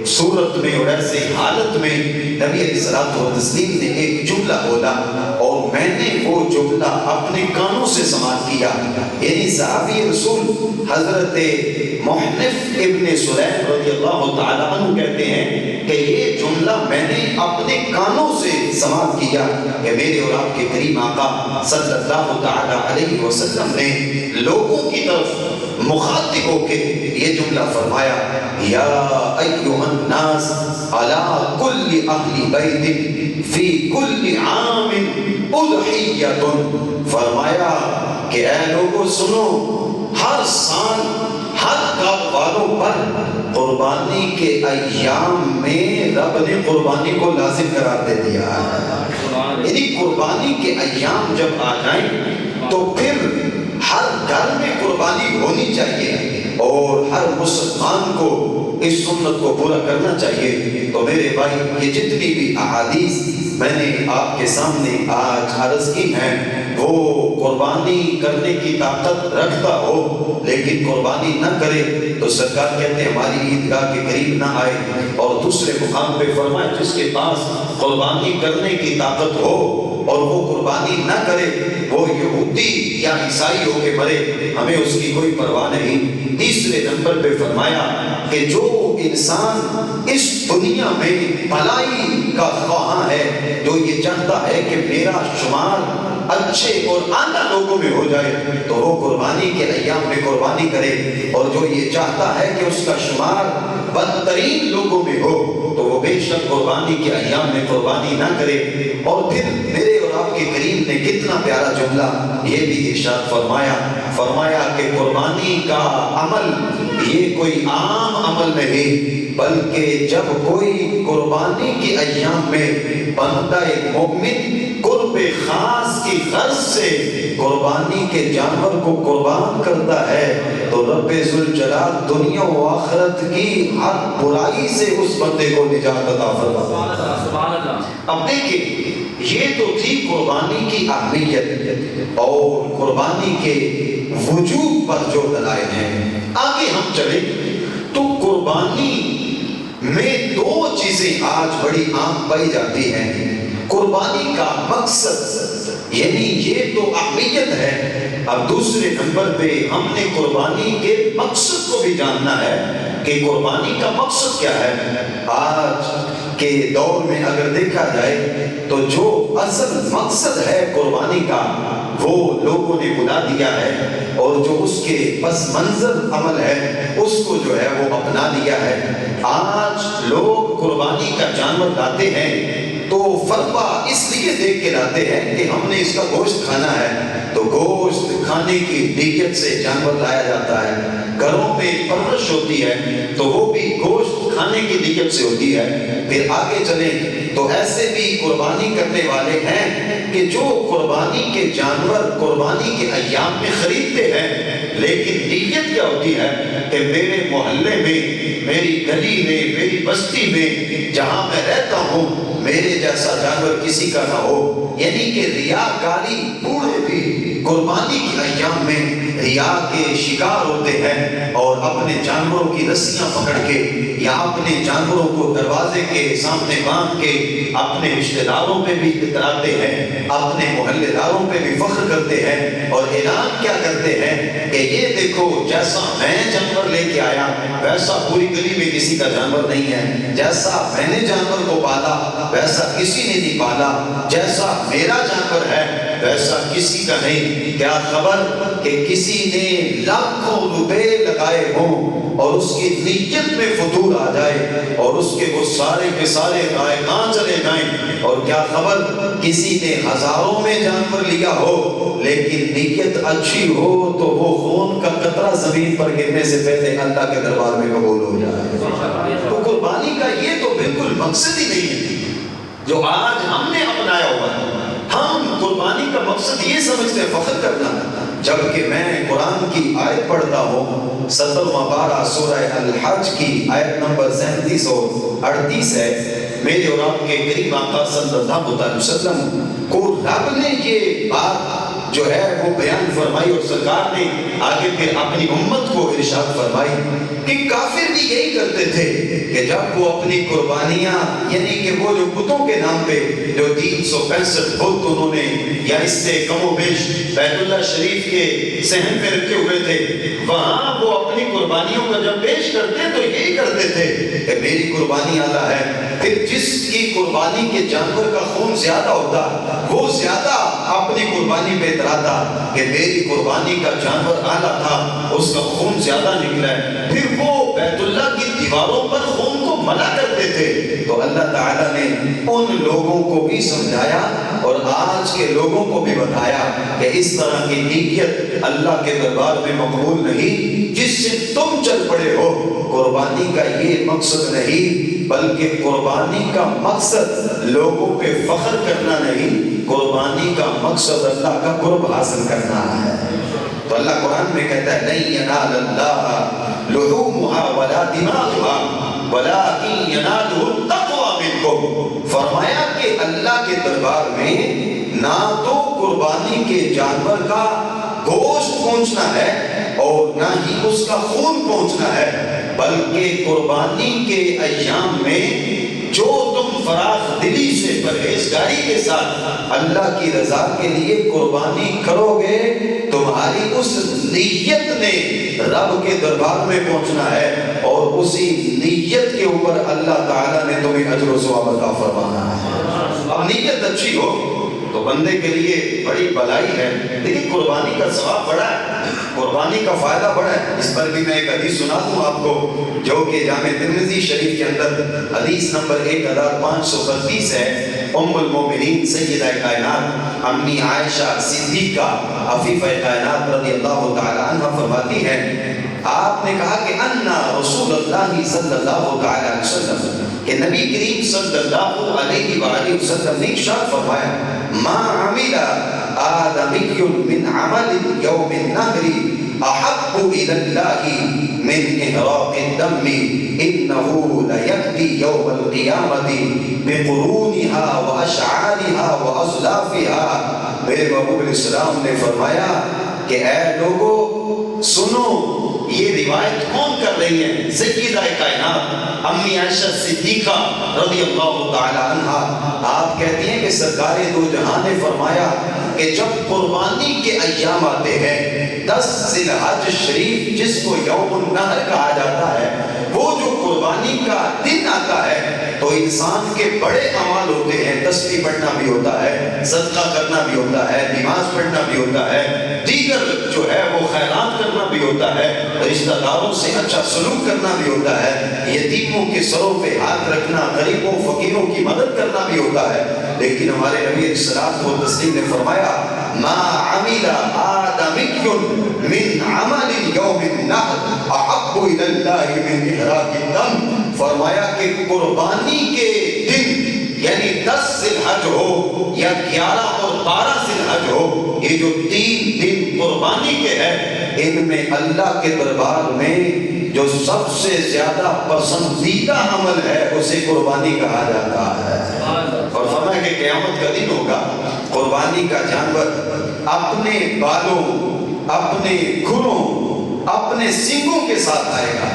صورت میں اور ایسی حالت میں نبی علیہ الصلوۃ والتسلیم نے ایک جملہ بولا اور میں نے وہ جملہ اپنے کانوں سے سماعت کیا۔ یعنی صحابی رسول حضرت محنف ابن سلیم رضی اللہ تعالی عنہ کہتے ہیں کہ یہ جملہ میں نے اپنے کانوں سے سماعت کیا کہ میرے اور آپ کے کریم آقا صلی اللہ تعالی علیہ وسلم نے لوگوں کی طرف مخاطب ہو کے یہ جملہ فرمایا یا ایھا الناس علی کل اہل بیت فی کل عام اضحیۃ، فرمایا کہ اے لوگوں سنو، ہر سال ہر گھر والوں پر قربانی کے ایام میں رب نے قربانی کو لازم قرار دے دیا ہے۔ یعنی قربانی کے ایام جب آ جائیں تو پھر ہر گھر میں قربانی ہونی چاہیے اور ہر مسلمان کو اس سنت کو پورا کرنا چاہیے۔ تو میرے بھائی یہ جتنی بھی احادیث میں نے آپ کے سامنے آج عرض کی ہیں وہ قربانی کرنے کی طاقت رکھتا ہو لیکن قربانی نہ کرے تو سرکار کہتے ہیں ہماری عیدگاہ کے قریب نہ آئے، اور دوسرے مقام پہ فرمائے جس کے پاس قربانی کرنے کی طاقت ہو اور وہ قربانی نہ کرے وہ یہودی یا عیسائی ہو کے مرے، ہمیں اس کی کوئی پرواہ نہیں۔ تیسرے نمبر پہ فرمایا کہ جو انسان اس دنیا میں بھلائی کا خواہاں ہے، جو یہ چاہتا ہے کہ میرا شمار اچھے اور اعلیٰ لوگوں میں ہو جائے تو وہ قربانی کے ایام میں قربانی کرے، اور جو یہ چاہتا ہے کہ اس کا شمار بدترین لوگوں میں ہو تو وہ بے شک قربانی کے ایام میں قربانی نہ کرے۔ اور پھر میرے اور آپ کے کریم نے کتنا پیارا جملہ یہ بھی ارشاد فرمایا کہ قربانی کا عمل یہ کوئی عام عمل نہیں بلکہ جب کوئی قربانی کے ایام میں بندہ مومن قرب خاص کی غرض سے قربانی کے جانور کو قربان کرتا ہے تو رب ذوالجلال دنیا و آخرت کی ہر برائی سے اس بندے کو نجات عطا فرماتا ہے۔ اب دیکھیں یہ تو تھی قربانی کی اہمیت اور قربانی کے وجوب پر جو دلائل ہیں۔ آگے ہم چلیں تو قربانی میں دو چیزیں آج بڑی عام پائی جاتی ہیں۔ قربانی کا مقصد یعنی یہ تو اہمیت ہے، اب دوسرے نمبر پہ ہم نے قربانی کے مقصد کو بھی جاننا ہے کہ قربانی کا مقصد کیا ہے۔ آج کے دور میں اگر دیکھا جائے تو جو اصل مقصد ہے قربانی کا وہ لوگوں نے بلا دیا ہے، اور جو اس کے پس منظر عمل ہے اس کو جو ہے وہ اپنا لیا ہے۔ آج لوگ قربانی کا جانور لاتے ہیں تو فرما اس لیے دیکھ کے لاتے ہیں کہ ہم نے اس کا گوشت کھانا ہے، تو گوشت کھانے کی نیت سے جانور لایا جاتا ہے۔ گھروں میں پرورش ہوتی ہے تو وہ بھی گوشت کھانے کی نیت سے ہوتی ہے۔ پھر آگے چلیں تو ایسے بھی قربانی کرنے والے ہیں کہ جو قربانی کے جانور قربانی کے ایام میں خریدتے ہیں لیکن نیت کیا ہوتی ہے کہ میرے محلے میں، میری گلی میں، میری بستی میں، جہاں میں رہتا ہوں، میرے جیسا جانور کسی کا نہ ہو۔ یعنی کہ ریاکاری، بوڑھے بھی قربانی کے ایام میں ریا کے شکار ہوتے ہیں اور اپنے جانوروں کی رسیاں پکڑ کے یا اپنے جانوروں کو دروازے کے سامنے باندھ کے اپنے رشتہ داروں پہ بھی اتراتے ہیں، اپنے محلے داروں پہ بھی فخر کرتے ہیں اور اعلان کیا کرتے ہیں کہ یہ دیکھو جیسا میں جانور لے کے آیا ویسا پوری گلی میں کسی کا جانور نہیں ہے، جیسا میں نے جانور کو پالا ویسا کسی نے نہیں پالا، جیسا میرا جانور ہے ویسا کسی کا نہیں۔ کیا خبر کہ کسی نے لاکھوں روپے لگائے ہوں اور اس کی نیت میں فتور آ جائے اور اس کے وہ سارے کے سارے رائے کہاں چلے جائیں، اور کیا خبر کسی نے ہزاروں میں جانور لیا ہو لیکن نیت اچھی ہو تو وہ خون کا قطرہ زمین پر گرنے سے پہلے اللہ کے دربار میں قبول ہو جائے۔ تو قربانی کا یہ تو بالکل مقصد ہی نہیں ہے جو آج ہم نے اپنایا ہوا ہے۔ ہم قربانی کا مقصد یہ سمجھتے ہیں فخر کرنا، جبکہ میں قرآن کی آیت پڑھتا ہوں 17واں پارہ سورہ الحج کی آیت نمبر 37 اور 38 ہے۔ میرے اور آپ کے کریم آقا صلی اللہ علیہ وسلم کو رب نے یہ بات جو ہے وہ بیان فرمائی اور سرکار نے آگے پھر اپنی امت کو ارشاد فرمائی کہ کافر بھی یہی کرتے تھے کہ جب وہ اپنی قربانیاں، یعنی کہ وہ جو بتوں کے نام پہ جو 365 بت انہوں نے یا اس سے کم و بیش بیت اللہ شریف کے صحن پہ رکھے ہوئے تھے، وہاں وہ اپنی قربانیوں کا جب پیش کرتے تو یہی کرتے تھے کہ میری قربانی اعلیٰ ہے۔ پھر جس کی قربانی کے جانور کا خون زیادہ ہوتا وہ زیادہ اپنی قربانی پہ اتراتا کہ میری قربانی کا جانور اعلیٰ تھا، اس کا خون زیادہ نکلا ہے، پھر وہ بیت اللہ کی دیواروں پر خون کو منع کرتے تھے۔ تو اللہ تعالیٰ نے ان لوگوں کو بھی سمجھایا اور آج کے لوگوں کو بھی بتایا کہ اس طرح کی نیت اللہ کے دربار میں مقبول نہیں، جس سے تم چل پڑے ہو۔ قربانی کا یہ مقصد نہیں بلکہ قربانی کا مقصد لوگوں پہ فخر کرنا نہیں، قربانی کا مقصد اللہ کا قرب حاصل کرنا ہے۔ تو اللہ قرآن میں کہتا ہے لَن يَنَالَ اللَّهَ لُحُومُهَا وَلَا دِمَاؤُهَا وَلَٰكِن يَنَالُهُ التَّقْوَىٰ مِنكُمْ۔ فرمایا کہ اللہ کے دربار میں نہ تو قربانی کے جانور کا گوشت پہنچنا ہے اور نہ ہی اس کا خون پہنچنا ہے، بلکہ قربانی کے ایام میں جو تم فراخ دلی سے پرہیزگاری کے ساتھ اللہ کی رضا کے لیے قربانی کرو گے، تمہاری اس نیت نے رب کے دربار میں پہنچنا ہے اور اسی نیت کے اوپر اللہ تعالیٰ نے تمہیں اجر و ثواب عطا فرمانا ہے۔ اب نیت اچھی ہو تو بندے کے لیے بڑی بھلائی ہے، لیکن قربانی کا ثواب بڑا ہے، قربانی کا فائدہ بڑا ہے۔ اس پر بھی میں ایک حدیث سنا دوں آپ کو جو کہ جامع ترمذی شریف کے اندر حدیث نمبر 1532 ہے۔ ام المومنین سیدہ کائنات امی عائشہ صدیقہ عفیفہ کائنات رضی اللہ تعالی عنہ فرماتی ہیں، آپ نے کہا کہ انا رسول اللہ صلی اللہ تعالی علیہ وسلم، کہ نبی کریم صلی اللہ علیہ وآلہ وسلم نے ارشاد فرمایا ما عمل آدمی من عمل یوم النہر احب الى اللہ من احراق الدم انه لیأتی یوم القیامت بقرونها واشعارها واصلافها۔ میرے محبوب علیہ السلام نے فرمایا کہ اے لوگو سنو، یہ روایت کون کر رہی ہے؟ سیدہ کائنات امی عائشہ صدیقہ رضی اللہ تعالی عنہا۔ آپ کہتی ہیں کہ سرکار دو جہاں نے فرمایا کہ جب قربانی کے ایام آتے ہیں، 10 ذی الحج شریف جس کو یوم النحر کہا جاتا ہے، وہ جو قربانی کا دن آتا ہے تو انسان کے بڑے اعمال ہوتے ہیں، تسبیح پڑھنا بھی ہوتا ہے، صدقہ کرنا بھی ہوتا ہے، نماز پڑھنا بھی ہوتا ہے، دیگر جو ہے وہ خیرات کرنا بھی ہوتا ہے، رشتہ داروں سے اچھا سلوک کرنا بھی ہوتا ہے، یتیموں کے سروں پہ ہاتھ رکھنا، غریبوں فقیروں کی مدد کرنا بھی ہوتا ہے۔ لیکن ہمارے نبی علیہ الصلوۃ والتسلیم نے فرمایا ما عمل آدمی من عمل یوم النحر احب الی اللہ من احراق الدم۔ فرمایا کہ قربانی کے دن یعنی 10 ذی الحج ہو یا 11 اور 12 ذی الحج ہو، یہ جو 3 دن قربانی کے ہیں، ان میں اللہ کے دربار میں جو سب سے زیادہ پسندیدہ عمل ہے اسے قربانی کہا جاتا ہے۔ اور فرمایا کہ قیامت کا دن ہوگا، قربانی کا جانور اپنے بالوں، اپنے کھروں، اپنے سینگوں کے ساتھ آئے گا،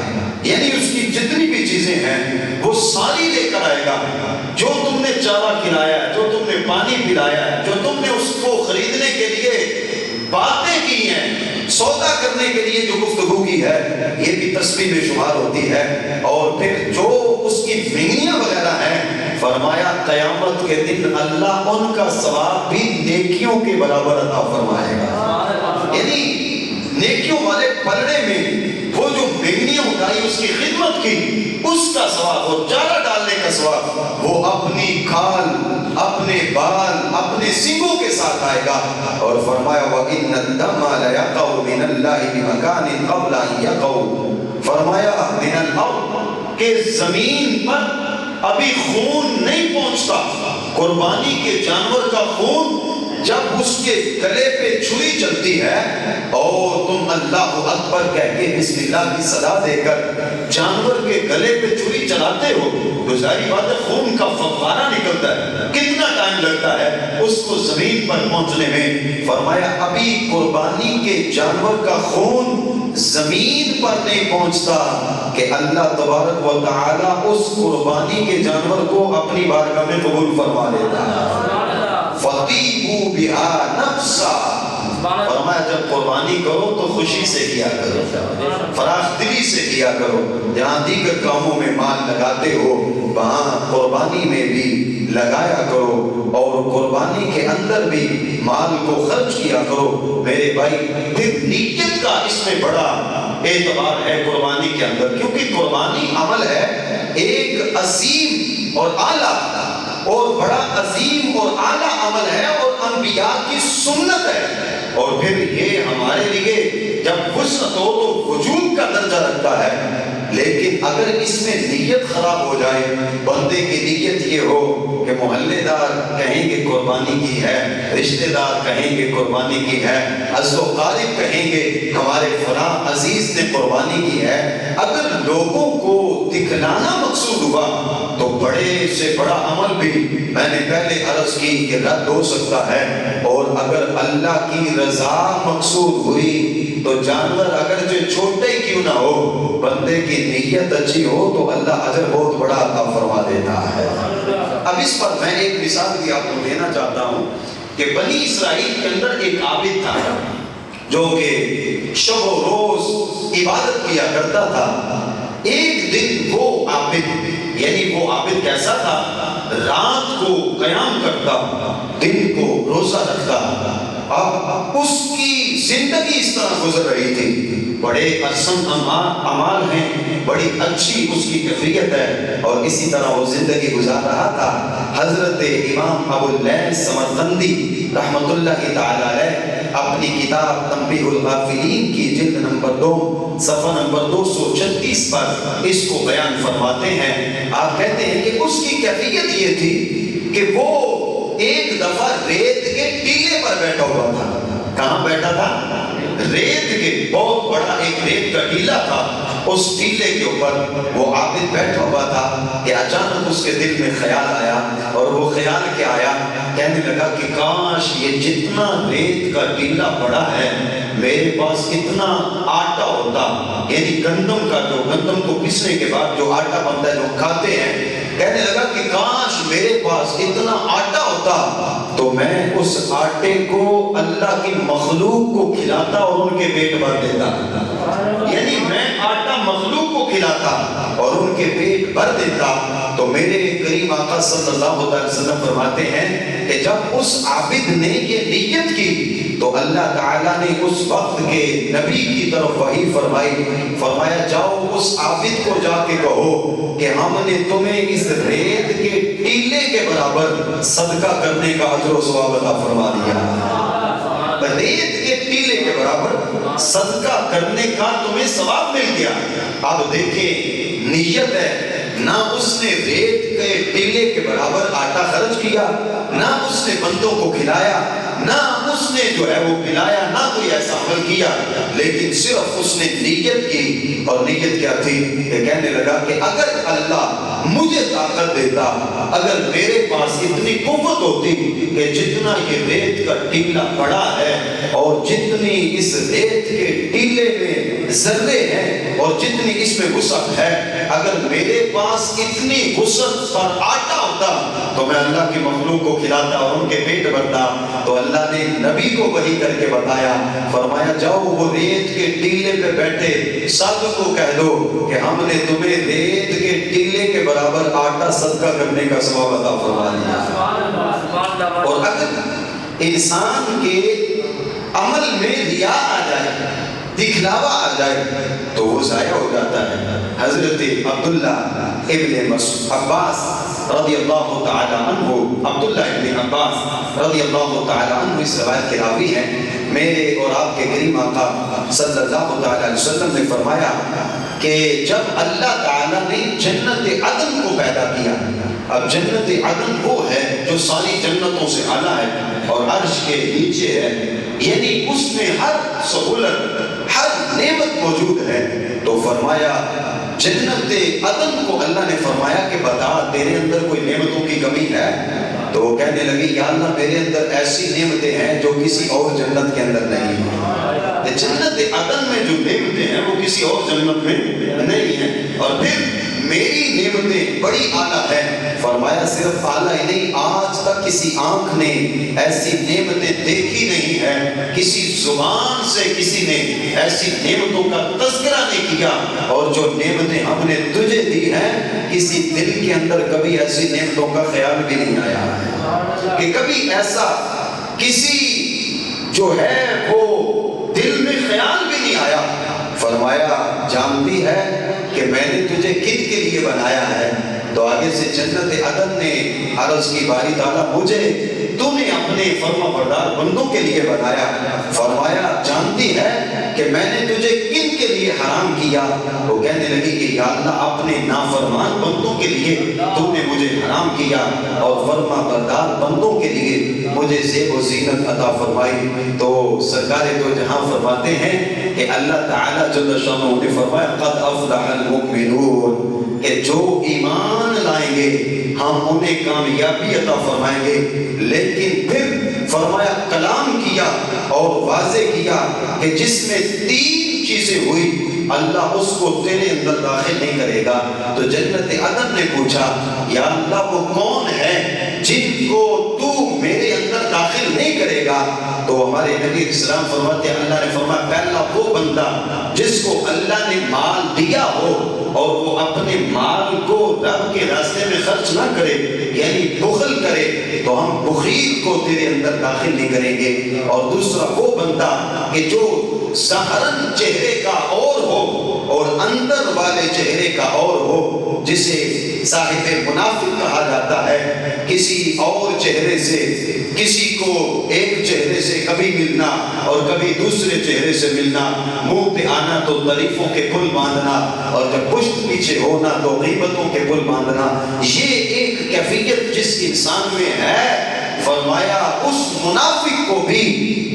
یعنی اس کی جتنی بھی چیزیں ہیں وہ ساری لے کر آئے گا۔ جو تم نے چارہ کھلایا ہے، جو تم نے پانی پلایا ہے، جو تم نے اس کو خریدنے کے لیے باتیں کی ہیں، سودا کرنے کے لیے جو گفتگو کی ہے، یہ بھی تسبیح میں شمار ہوتی ہے۔ اور پھر جو اس کی مہنیاں وغیرہ ہیں، فرمایا قیامت کے دن اللہ ان کا ثواب بھی نیکیوں کے برابر عطا فرمائے گا۔ یعنی نیکیوں والے پلڑے میں وہ جو مہنیاں اٹھائی، اس کی خدمت کی، اس کا ثواب اور چارہ ڈالنے کا ثواب وہ اپنی کھال، اپنے بال، اپنے سینگوں کے ساتھ آئے گا۔ اور فرمایا وَإِنَّ الدَّمَ لَيَقَعُ مِنَ اللَّهِ بِمَكَانٍ قَبْلَ أَن يَقَعُ، فرمایا من الارض کہ زمین پر ابھی خون نہیں پہنچتا۔ قربانی کے جانور کا خون جب اس کے گلے پہ چھری چلتی ہے اور تم اللہ اکبر کہہ کے بسم اللہ کی صدا دے کر جانور کے گلے پہ چھری چلاتے ہو تو ظاہری بات ہے خون کا فوارہ نکلتا ہے، کتنا ٹائم لگتا ہے اس کو زمین پر پہنچنے میں۔ فرمایا ابھی قربانی کے جانور کا خون زمین پر نہیں پہنچتا کہ اللہ تبارک و تعالی اس قربانی کے جانور کو اپنی بارگاہ میں قبول فرما لیتا ہے۔ فَطِيبُوا بِهَا نَفْسًا، فرمایا جب قربانی کرو تو خوشی سے کیا کرو، فراخ دلی سے کیا کرو۔ جہاں دیگر کاموں میں مال لگاتے ہو وہاں قربانی میں بھی لگایا کرو، اور قربانی کے اندر بھی مال کو خرچ کیا کرو میرے بھائی۔ پھر نیت کا اس میں بڑا اعتبار ہے قربانی کے اندر، کیونکہ قربانی عمل ہے ایک عظیم اور اعلیٰ اور بڑا عظیم اور اعلیٰ عمل ہے، اور انبیاء کی سنت ہے۔ اور پھر یہ ہمارے لیے جب وسعت ہو تو وجود کا درجہ رکھتا ہے، لیکن اگر اس میں نیت خراب ہو جائے، بندے کی نیت یہ ہو کہ محلے دار کہیں گے قربانی کی ہے، رشتہ دار کہیں گے قربانی کی ہے، عزو و قارب کہیں گے ہمارے فلاں عزیز نے قربانی کی ہے، اگر لوگوں کو دکھلانا مقصود ہوا تو بڑے سے بڑا عمل بھی میں نے پہلے عرض کی کہ رد ہو سکتا ہے۔ اور اگر اللہ کی رضا مقصود ہوئی تو جانور اگر جو چھوٹے کیوں نہ ہو، بندے کی نیت اچھی ہو تو اللہ اجر بہت بڑا عطا فرما دیتا ہے۔ اب اس پر میں ایک مثال بھی آپ کو دینا چاہتا ہوں کہ بنی اسرائیل کے اندر ایک عابد تھا جو کہ شب و روز عبادت کیا کرتا تھا۔ ایک دن وہ عابد، یعنی وہ عابد کیسا تھا، رات کو قیام کرتا، دن کو روزہ رکھتا۔ اب اس کی زندگی اس طرح گزر رہی تھی، بڑے حسن اعمال ہیں، بڑی اچھی اس کی کیفیت ہے، اور اسی طرح وہ زندگی گزار رہا تھا۔ حضرت امام ابو اللیث سمرقندی رحمت اللہ تعالی علیہ اپنی کتاب تنبیہ الغافلین کی جلد نمبر 2 صفحہ نمبر 236 پر اس کو بیان فرماتے ہیں۔ آپ کہتے ہیں کہ اس کی کیفیت یہ تھی کہ وہ ایک دفعہ ریت کے ٹیلے پر بیٹھا ہوا تھا۔ کہاں بیٹھا تھا؟ ریت کے بہت بڑا ایک ریت کا ٹیلا تھا، اس ٹیلے کے اوپر وہ عابد بیٹھا ہوا تھا کہ اچانک اس کے دل میں خیال آیا، اور وہ خیال کیا آیا، کہنے لگا کہ کاش یہ جتنا ریت کا ٹیلا بڑا ہے میرے پاس اتنا آٹا ہوتا، یعنی گندم کا، جو گندم کو پیسنے کے بعد جو آٹا بنتا ہے جو کھاتے ہیں، کہنے لگا کہ کاش میرے پاس اتنا آٹا ہوتا تو میں اس آٹے کو اللہ کی مخلوق کو کھلاتا اور ان کے پیٹ بھر دیتا۔ یعنی میں آٹا مخلوق کو کھلاتا اور ان کے پیٹ بھر دیتا۔ تو میرے کریم آقا صلی اللہ علیہ وسلم فرماتے ہیں کہ جب اس عابد نے یہ نیت کی تو اللہ تعالیٰ نے اس وقت کے نبی کی طرف وحی فرمائی، فرمایا جاؤ اس عابد کو جا کے کہو کہ ہم نے تمہیں اس ریت کے ٹیلے کے برابر صدقہ کرنے کا اجر و ثواب عطا فرما دیا۔ ریت کے ٹیلے کے برابر صدقہ کرنے کا تمہیں ثواب مل گیا۔ اب دیکھیں نیت ہے، نہ اس نے ریت کے ٹیلے کے برابر آٹا خرچ کیا، نہ اس نے بندوں کو کھلایا، نہ اس نے جو ہے وہ پلایا، نہ کوئی ایسا عمل کیا، لیکن صرف اس نے نیت کی. اور نیت کیا تھی کہ کہنے لگا کہ اگر اللہ مجھے طاقت دیتا، اگر میرے پاس اتنی قوت ہوتی کہ جتنا یہ ریت کا ٹیلا بڑا ہے اور جتنی اس ریت کے ٹیلے میں ذرے ہیں اور جتنی اس میں وسعت ہے، اگر میرے پاس اتنی وسعت پر آٹا ہوتا تو میں اللہ کی مخلوق کو کھلاتا اور ان کے پیٹ بھرتا. تو اللہ نے نبی کو وحی کر کے بتایا، فرمایا جاؤ وہ ریت کے ٹیلے پہ بیٹھے سب کو کہہ دو کہ ہم نے تمہیں ریت کے ٹیلے کے برابر آٹا صدقہ کرنے کا ثواب عطا فرما دیا. اور اگر انسان کے عمل میں ریا آ جائے، دکھلاوا آ جائے تو وہ ضائع ہو جاتا ہے. حضرت عبداللہ ابن عباس رضی اللہ تعالی عنہ، عبداللہ ابن عباس رضی اللہ تعالی عنہ اس روایت کے راوی ہیں. میرے اور آپ کے کریم آقا صلی اللہ تعالی علیہ وسلم نے فرمایا کہ جب اللہ تعالی نے جنت عدن کو پیدا کیا، اب جنت عدن وہ ہے جو ساری جنتوں سے اعلیٰ ہے اور عرش کے نیچے ہے، یعنی اس میں ہر سہولت، ہر نعمت موجود ہے. تو فرمایا جنت عدن کو اللہ نے فرمایا کہ بتا تیرے اندر کوئی نعمتوں کی کمی ہے؟ تو وہ کہنے لگی یا اللہ میرے اندر ایسی نعمتیں ہیں جو کسی اور جنت کے اندر نہیں ہیں. جنت عدن میں جو نعمتیں ہیں وہ کسی اور جنت میں نہیں ہیں. اور پھر میری نعمتیں بڑی اعلیٰ ہیں. فرمایا صرف اعلیٰ ہی نہیں، آج تک کسی آنکھ نے ایسی نعمتیں دیکھی نہیں ہے، کسی زبان سے کسی نے ایسی نعمتوں کا تذکرہ نہیں کیا. اور جو نعمتیں ہم نے تجھے دی ہیں کسی دل کے اندر کبھی ایسی نعمتوں کا خیال بھی نہیں آیا کہ کبھی ایسا کسی جو ہے وہ دل میں خیال بھی نہیں آیا. فرمایا جانتی ہے کہ میں نے تجھے کن کے لیے بنایا ہے؟ تو آگے سے جنت عدن نے عرض کی باری تعالیٰ مجھے تو نے اپنے فرما بردار بندوں کے لیے بنایا. فرمایا جانتی ہے کہ میں نے تجھے کن کے لیے حرام کیا؟ وہ کہنے لگی کہ یا اللہ اپنے نافرمان بندوں کے لیے تو نے مجھے حرام کیا اور فرما بردار بندوں کے لیے مجھے زیب و زینت عطا فرمائی. تو سرکار دو جہاں فرماتے ہیں کہ اللہ تعالیٰ جل شانہ نے فرمایا قد افلح المؤمنون، کہ جو ایمان لائیں گے ہم انہیں کامیابی عطا فرمائیں گے. لیکن پھر فرمایا کلام کیا اور واضح کیا کہ جس میں 3 چیزیں ہوئی اللہ اس کو تیرے اندر داخل نہیں کرے گا. تو جنت عدن نے پوچھا یا اللہ وہ کون ہے جن کو تو میرے اندر داخل نہیں کرے گا؟ تو ہمارے نبی اسلام فرماتے ہیں اللہ نے فرمایا پہلا وہ بندہ جس کو اللہ نے مال دیا ہو اور وہ اپنے مال کو رب کے راستے میں خرچ نہ کرے، یعنی بخل کرے، تو ہم بخیل کو تیرے اندر داخل نہیں کریں گے. اور دوسرا وہ بندہ کہ جو ظاہراً چہرے کا اور ہو اور اندر والے چہرے کا اور ہو، جسے صاحب منافق کہا جاتا ہے. کسی اور چہرے سے، کسی کو ایک چہرے سے کبھی ملنا اور کبھی دوسرے چہرے سے ملنا، منہ پہ آنا تو تعریفوں کے پل باندھنا اور جب پشت پیچھے ہونا تو غیبتوں کے پل باندھنا. یہ ایک کیفیت جس انسان میں ہے، فرمایا اس منافق کو بھی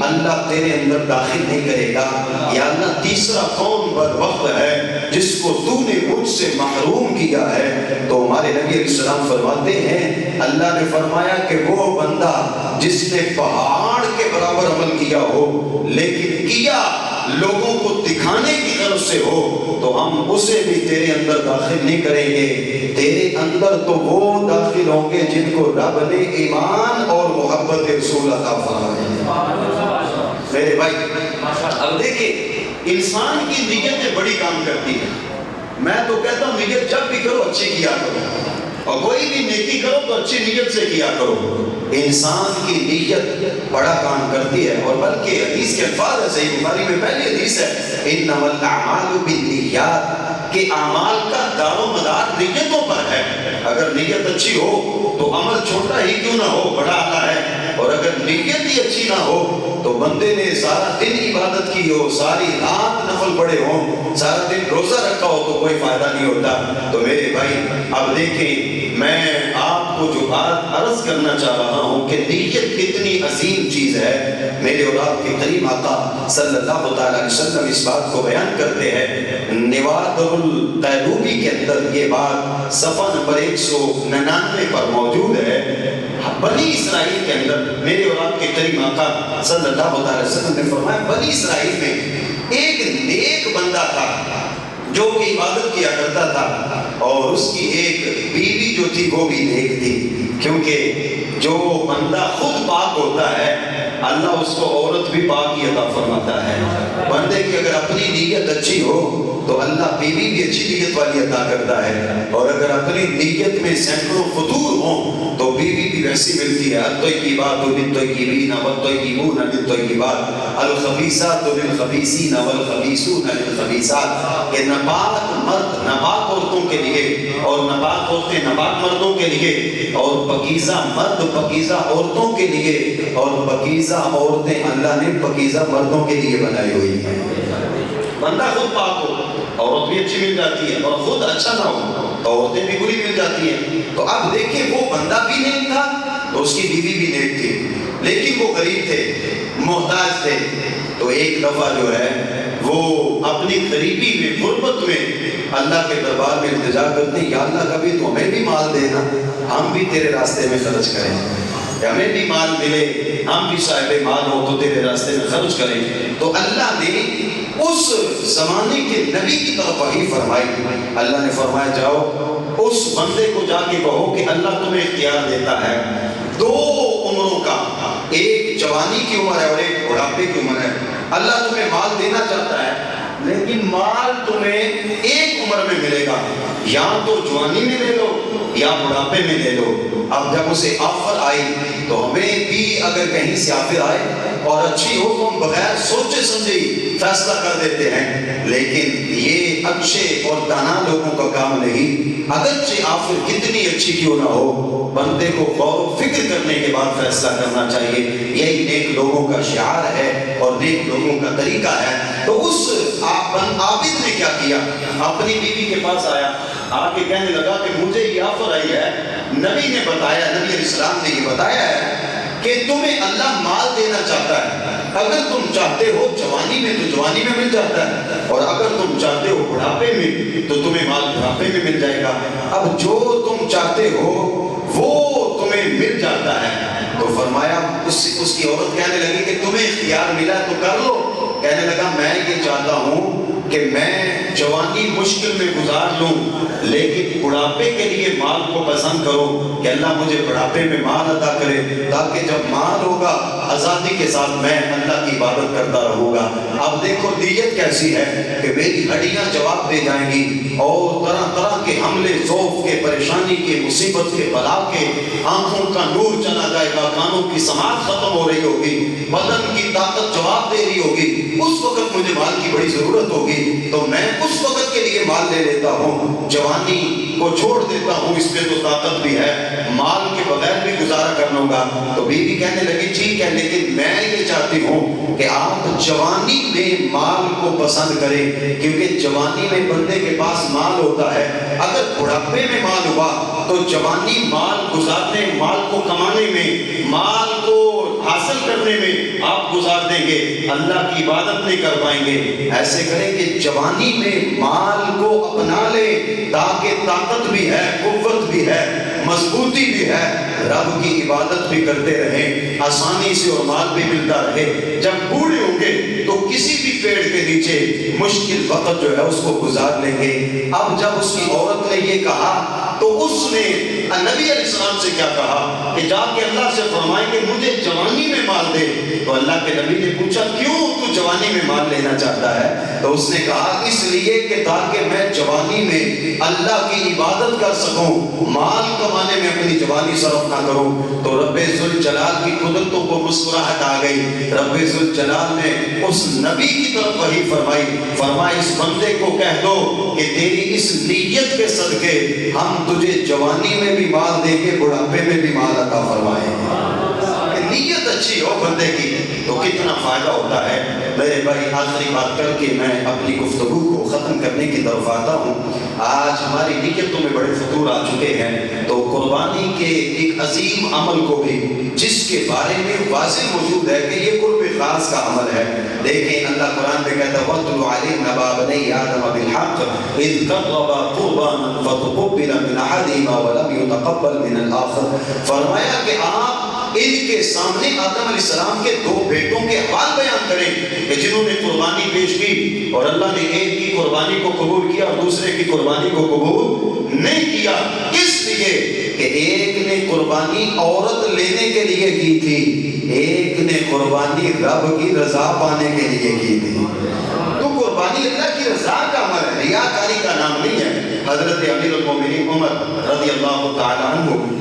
اللہ تیرے اندر داخل نہیں کرے گا. یا اللہ تیسرا کون بدبخت ہے جس کو تو نے مجھ سے محروم کیا ہے؟ تو ہمارے نبی علیہ السلام فرماتے ہیں اللہ نے فرمایا کہ وہ بندہ جس نے پہاڑ کے برابر عمل کیا ہو لیکن کیا لوگوں کو دکھانے کی غرض سے ہو تو ہم اسے بھی تیرے اندر داخل نہیں کریں گے. تیرے اندر تو وہ داخل ہوں گے جن کو رب نے ایمان اور محبت رسول عطا فرمائی. میرے بھائی اب دیکھیں انسان کی نیتیں بڑی کام کرتی ہے. میں تو کہتا ہوں نیت جب بھی کرو اچھی کیا کرو اور کوئی بھی نیکی کرو تو اچھی نیت سے کیا کرو. انسان کی نیت بڑا کام کرتی ہے. اور بلکہ حدیث کے الفاظ ہے، صحیح بخاری میں پہلی حدیث ہے انما الاعمال بالنیات، کہ اعمال کا دار و مدار نیتوں پر ہے. اگر نیت اچھی ہو تو عمل چھوٹا ہی کیوں نہ ہو بڑا اعلیٰ ہے. اور اگر نیت ہی اچھی نہ ہو تو بندے نے سارا دن عبادت کی ہو، ساری رات نفل پڑے ہوں، سارا دن روزہ رکھا ہو تو کوئی فائدہ نہیں ہوتا۔ تو میرے بھائی اب دیکھیں، میں آپ کو جو بات عرض کرنا چاہ رہا ہوں کہ نیت کتنی عظیم چیز ہے۔ میرے اور آپ کے کریم آقا صلی اللہ تعالی علیہ وسلم اس بات کو بیان کرتے ہیں، نوادر القیلوبی کے اندر یہ بات صفحہ نمبر 199 پر موجود ہے۔ بنی اسرائیل کے اندر میرے اور آپ کے کریم آقا صلی اللہ علیہ وسلم نے فرمایا، بنی اسرائیل میں ایک نیک بندہ تھا جو کہ عبادت کیا کرتا تھا، اور اس کی ایک بیوی جو تھی وہ بھی نیک تھی، کیونکہ جو بندہ خود پاک ہوتا ہے اللہ اس کو عورت بھی پاک ہی عطا فرماتا ہے۔ بندے کی اگر اپنی نیت اچھی ہو تو اللہ بیوی بھی اچھی نیت والی عطا کرتا ہے، اور اگر اپنی نیت میں سینکڑوں فطور ہوں تو بیوی بھی ویسی ملتی ہے۔ الطیبات للطیبین والطیبون للطیبات، الخبیثات للخبیثین والخبیثون للخبیثات، کہ ناپاک مرد ناپاک عورتوں کے لیے اور ناپاک عورتیں ناپاک مردوں کے لیے، اور پاکیزہ مرد پاکیزہ عورتوں کے لیے، اور پاکیزہ عورتیں اللہ نے پاکیزہ مردوں کے لیے بنائی ہوئی ہیں۔ بندہ خود پاک ہو عورت بھی اچھی مل جاتی ہے، اور خود اچھا نہ ہو تو عورتیں بھی بری مل جاتی ہیں۔ تو اب دیکھیں وہ بندہ بھی نیک تھا تو اس کی بیوی بھی نیک تھی، لیکن وہ غریب تھے، محتاج تھے۔ تو ایک دفعہ جو ہے وہ اپنی غریبی میں غربت میں اللہ کے دربار میں التجا کرتے ہیں، یا اللہ کبھی تو ہمیں بھی مال دینا، ہم بھی تیرے راستے میں خرچ کریں، ہمیں بھی مال ملے، ہم بھی صاحب مال ہو تو تیرے راستے میں خرچ کریں۔ تو اللہ نے اس زمانے کے نبی کی طرف وحی فرمائی، اللہ نے فرمایا جاؤ اس بندے کو جا کے کہو کہ اللہ تمہیں اختیار دیتا ہے دو عمروں کا، ایک جوانی کی عمر ہے اور ایک بڑھاپے کی عمر ہے۔ اللہ تمہیں مال دینا چاہتا ہے لیکن مال تمہیں ایک عمر میں ملے گا، یا تو جوانی میں لے لو یا بڑھاپے میں لے لو۔ اب جب اسے آفر آئی تو ہمیں بھی اگر کہیں سے آفر آئے اور اچھی ہو تو ہم بغیر سوچے سمجھے فیصلہ کر دیتے ہیں، لیکن یہ اچھے اور دانا لوگوں کا کام نہیں۔ اگرچہ آفر کتنی اچھی کیوں نہ ہو، بندے کو غور و فکر کرنے کے بعد فیصلہ کرنا چاہیے۔ یہی نیک لوگوں کا شعار ہے اور نیک لوگوں کا طریقہ ہے۔ تو اس عابد نے کیا کیا، اپنی بیوی کے پاس آیا، آ کے کہنے لگا کہ مجھے یہ آفر آئی ہے، نبی نے بتایا، نبی علیہ السلام نے یہ بتایا ہے کہ تمہیں اللہ مال دینا چاہتا ہے، اگر تم چاہتے ہو جوانی میں تو جوانی میں مل جاتا ہے، اور اگر تم چاہتے ہو بڑھاپے میں تو تمہیں مال بڑھاپے میں مل جائے گا۔ اب جو تم چاہتے ہو وہ تمہیں مل جاتا ہے۔ تو فرمایا اس کی عورت کہنے لگی کہ تمہیں اختیار ملا تو کر لو۔ کہنے لگا میں یہ چاہتا ہوں کہ میں جوانی مشکل میں گزار لوں لیکن بڑھاپے کے لیے مال کو پسند کرو، کہ اللہ مجھے بڑھاپے میں مال عطا کرے تاکہ جب مال ہوگا آزادی کے ساتھ میں اللہ کی عبادت کرتا رہوں گا۔ اب دیکھو نیت کیسی ہے کہ میری ہڈیاں جواب دے جائیں گی اور طرح طرح کے حملے ذوف کے، پریشانی کے، مصیبت کے، بلا کے، آنکھوں کا نور چلا جائے گا، کانوں کی سماعت ختم ہو رہی ہوگی، بدن کی طاقت جواب دے رہی ہوگی، اس وقت مجھے مال کی بڑی ضرورت ہوگی، تو میں اس وقت کے لیے مال لے لیتا ہوں، جوانی کو چھوڑ دیتا ہوں، اس میں تو طاقت بھی ہے، مال کے بغیر بھی گزارا کر لوں گا۔ تو بیوی کہنے لگی ٹھیک ہے، لیکن میں یہ چاہتی ہوں کہ آپ جوانی میں مال کو پسند کریں، کیونکہ جوانی میں بندے کے پاس مال ہوتا ہے، اگر بڑھاپے میں مال ہوا تو جوانی مال گزارنے، مال کو کمانے میں، مال کو حاصل کرنے میں آپ گزار دیں گے، اللہ کی عبادت نہیں کر پائیں گے۔ ایسے کریں کہ جوانی میں مال کو اپنا لے تاکہ طاقت بھی ہے، قوت بھی ہے، مضبوطی بھی ہے، رب کی عبادت بھی کرتے رہیں، آسانی سے اور مال بھی ملتا رہے۔ جب بوڑھے ہوں گے تو کسی بھی پیڑ کے نیچے مشکل وقت جو ہے اس کو گزار لیں گے۔ اب جب اس کی عورت نے یہ کہا تو اس نے نبی علیہ السلام سے کیا کہا کہ جا کے اللہ سے فرمائے کہ مجھے جوانی میں مال دے۔ تو اللہ کے نبی نے پوچھا کیوں تو جوانی میں مال لینا چاہتا ہے؟ تو اس نے کہا اس لیے کہ تاکہ میں جوانی میں اللہ کی عبادت کر سکوں، مال کمانے میں اپنی جوانی صرف نہ کروں۔ تو رب ذوالجلال کی قدرتوں کو مسکراہٹ آ گئی، رب ذوالجلال نے اس نبی کی طرف وحی فرمائی، فرمایا اس بندے کو کہہ دو کہ تیری اس نیت کے صدقے ہم تجھے جوانی میں بھی مال دیں گے، بڑھاپے میں بھی مال عطا فرمائیں گے۔ نیت اچھی ہو بندے کی تو کتنا فائدہ ہوتا ہے۔ میرے بھائی آخری بات کر کے میں اپنی گفتگو کو ختم کرنے کی طرف آتا ہوں۔ آج ہماری نیتوں میں بڑے فطور آ چکے ہیں، تو قربانی کے ایک عظیم عمل کو بھی جس کے بارے میں واضح موجود ہے کہ یہ قرب خاص کا عمل ہے، دیکھیں اللہ قرآن میں کہتا ہے وَاتْلُ عَلَيْهِمْ نَبَأَ بَنِي آدَمَ بِالْحَقِّ إِذْ قَرَّبَا قُرْبَانًا فَتُقُبِّلَ مِنْ أَحَدِهِمَا وَلَمْ يُتَقَبَّلْ مِنَ الْآخَرِ۔ فرمایا کہ آپ ان کے سامنے آدم علیہ السلام کے دو بیٹوں کے حوال بیان کریں کہ جنہوں نے قربانی پیش کی اور اللہ نے ایک کی قربانی کو قبول کیا اور دوسرے کی قربانی کو قبول نہیں کیا۔ کس لیے کہ ایک نے قربانی عورت لینے کے لیے کی تھی، ایک نے قربانی رب کی رضا پانے کے لیے کی تھی۔ تو قربانی اللہ کی رضا کا عمل ہے، ریاکاری کا نام نہیں ہے۔ حضرت امیر المومنین عمر رضی اللہ تعالیٰ عنہ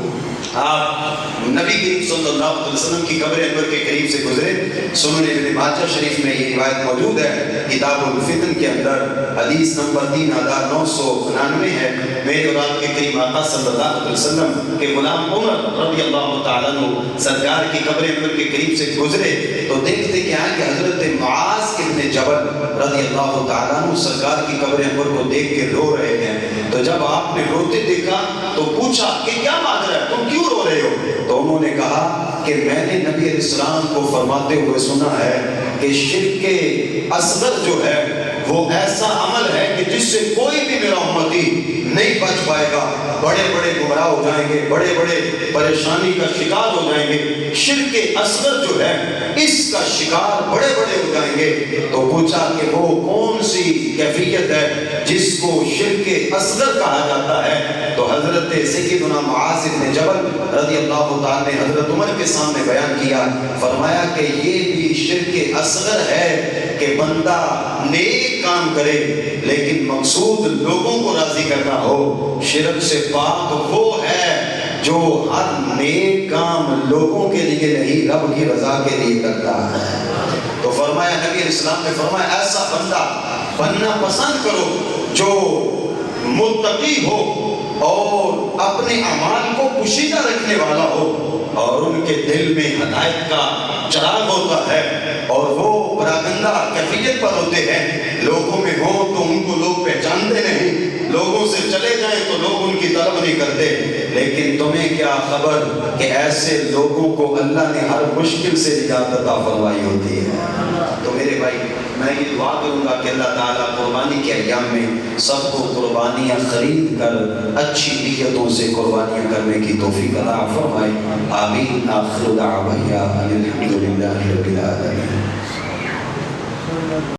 آپ نبی کریم صلی اللہ علیہ وسلم کی قبر انور کے قریب سے گزرے۔ سنن ابن ماجہ شریف میں یہ روایت موجود ہے، کتاب الفتن کے اندر حدیث نمبر 3999 ہے۔ میرے اور آپ کے کریم آقا صلی اللہ علیہ وسلم کے غلام عمر رضی اللہ تعالیٰ عنہ سرکار کی قبر انور کے قریب سے گزرے تو دیکھتے کیا ہے کہ حضرت معاذ ابن جبل رضی اللہ تعالیٰ عنہ سرکار کی قبر انور کو دیکھ کے رو رہے ہیں۔ تو جب آپ نے روتے دیکھا تو پوچھا کہ کیا ماجرا ہے، تم کیوں رو رہے ہو؟ تو انہوں نے کہا کہ میں نے نبی علیہ السلام کو فرماتے ہوئے سنا ہے کہ شرک اصغر جو ہے وہ ایسا عمل ہے کہ جس سے کوئی بھی میرا امتی نہیں بچ پائے گا، بڑے بڑے گمراہ ہو جائیں گے، بڑے بڑے پریشانی کا شکار ہو جائیں گے۔ شرک اصغر جو ہے اس کا شکار بڑے بڑے ہو جائیں گے۔ تو پوچھا کہ وہ کون سی کیفیت ہے جس کو شرک اصغر کہا جاتا ہے؟ تو حضرت سیدنا معاذ بن جبل رضی اللہ تعالیٰ نے حضرت عمر کے سامنے بیان کیا، فرمایا کہ یہ بھی شرک اصغر ہے کہ بندہ نیک کام کرے لیکن مقصود لوگوں کو راضی کرنا ہو۔ شرک سے پاک وہ ہے جو ہر نیک کام لوگوں کے لیے نہیں رب کی رضا کے لیے کرتا ہے۔ تو فرمایا نبی علیہ السلام نے فرمایا ایسا بندہ بننا پسند کرو جو متقی ہو اور اپنے اعمال کو پوشیدہ رکھنے والا ہو اور ان کے دل میں ہدایت کا چراغ ہوتا ہے اور وہ پراگندہ کیفیت پر ہوتے ہیں۔ لوگوں میں ہو تو ان کو لوگ پہچانتے نہیں، لوگوں سے چلے جائیں تو لوگ ان کی طلب نہیں کرتے، لیکن تمہیں کیا خبر کہ ایسے لوگوں کو اللہ نے ہر مشکل سے نجات عطا فرمائی ہوتی ہے۔ تو میرے بھائی میں یہ دعا کروں گا کہ اللہ تعالیٰ قربانی کے ایام میں سب کو قربانیاں خرید کر اچھی نیتوں سے قربانیاں کرنے کی توفیق عطا فرمائے۔ آمین۔ آخر دعوانا ان الحمد للہ رب العالمین۔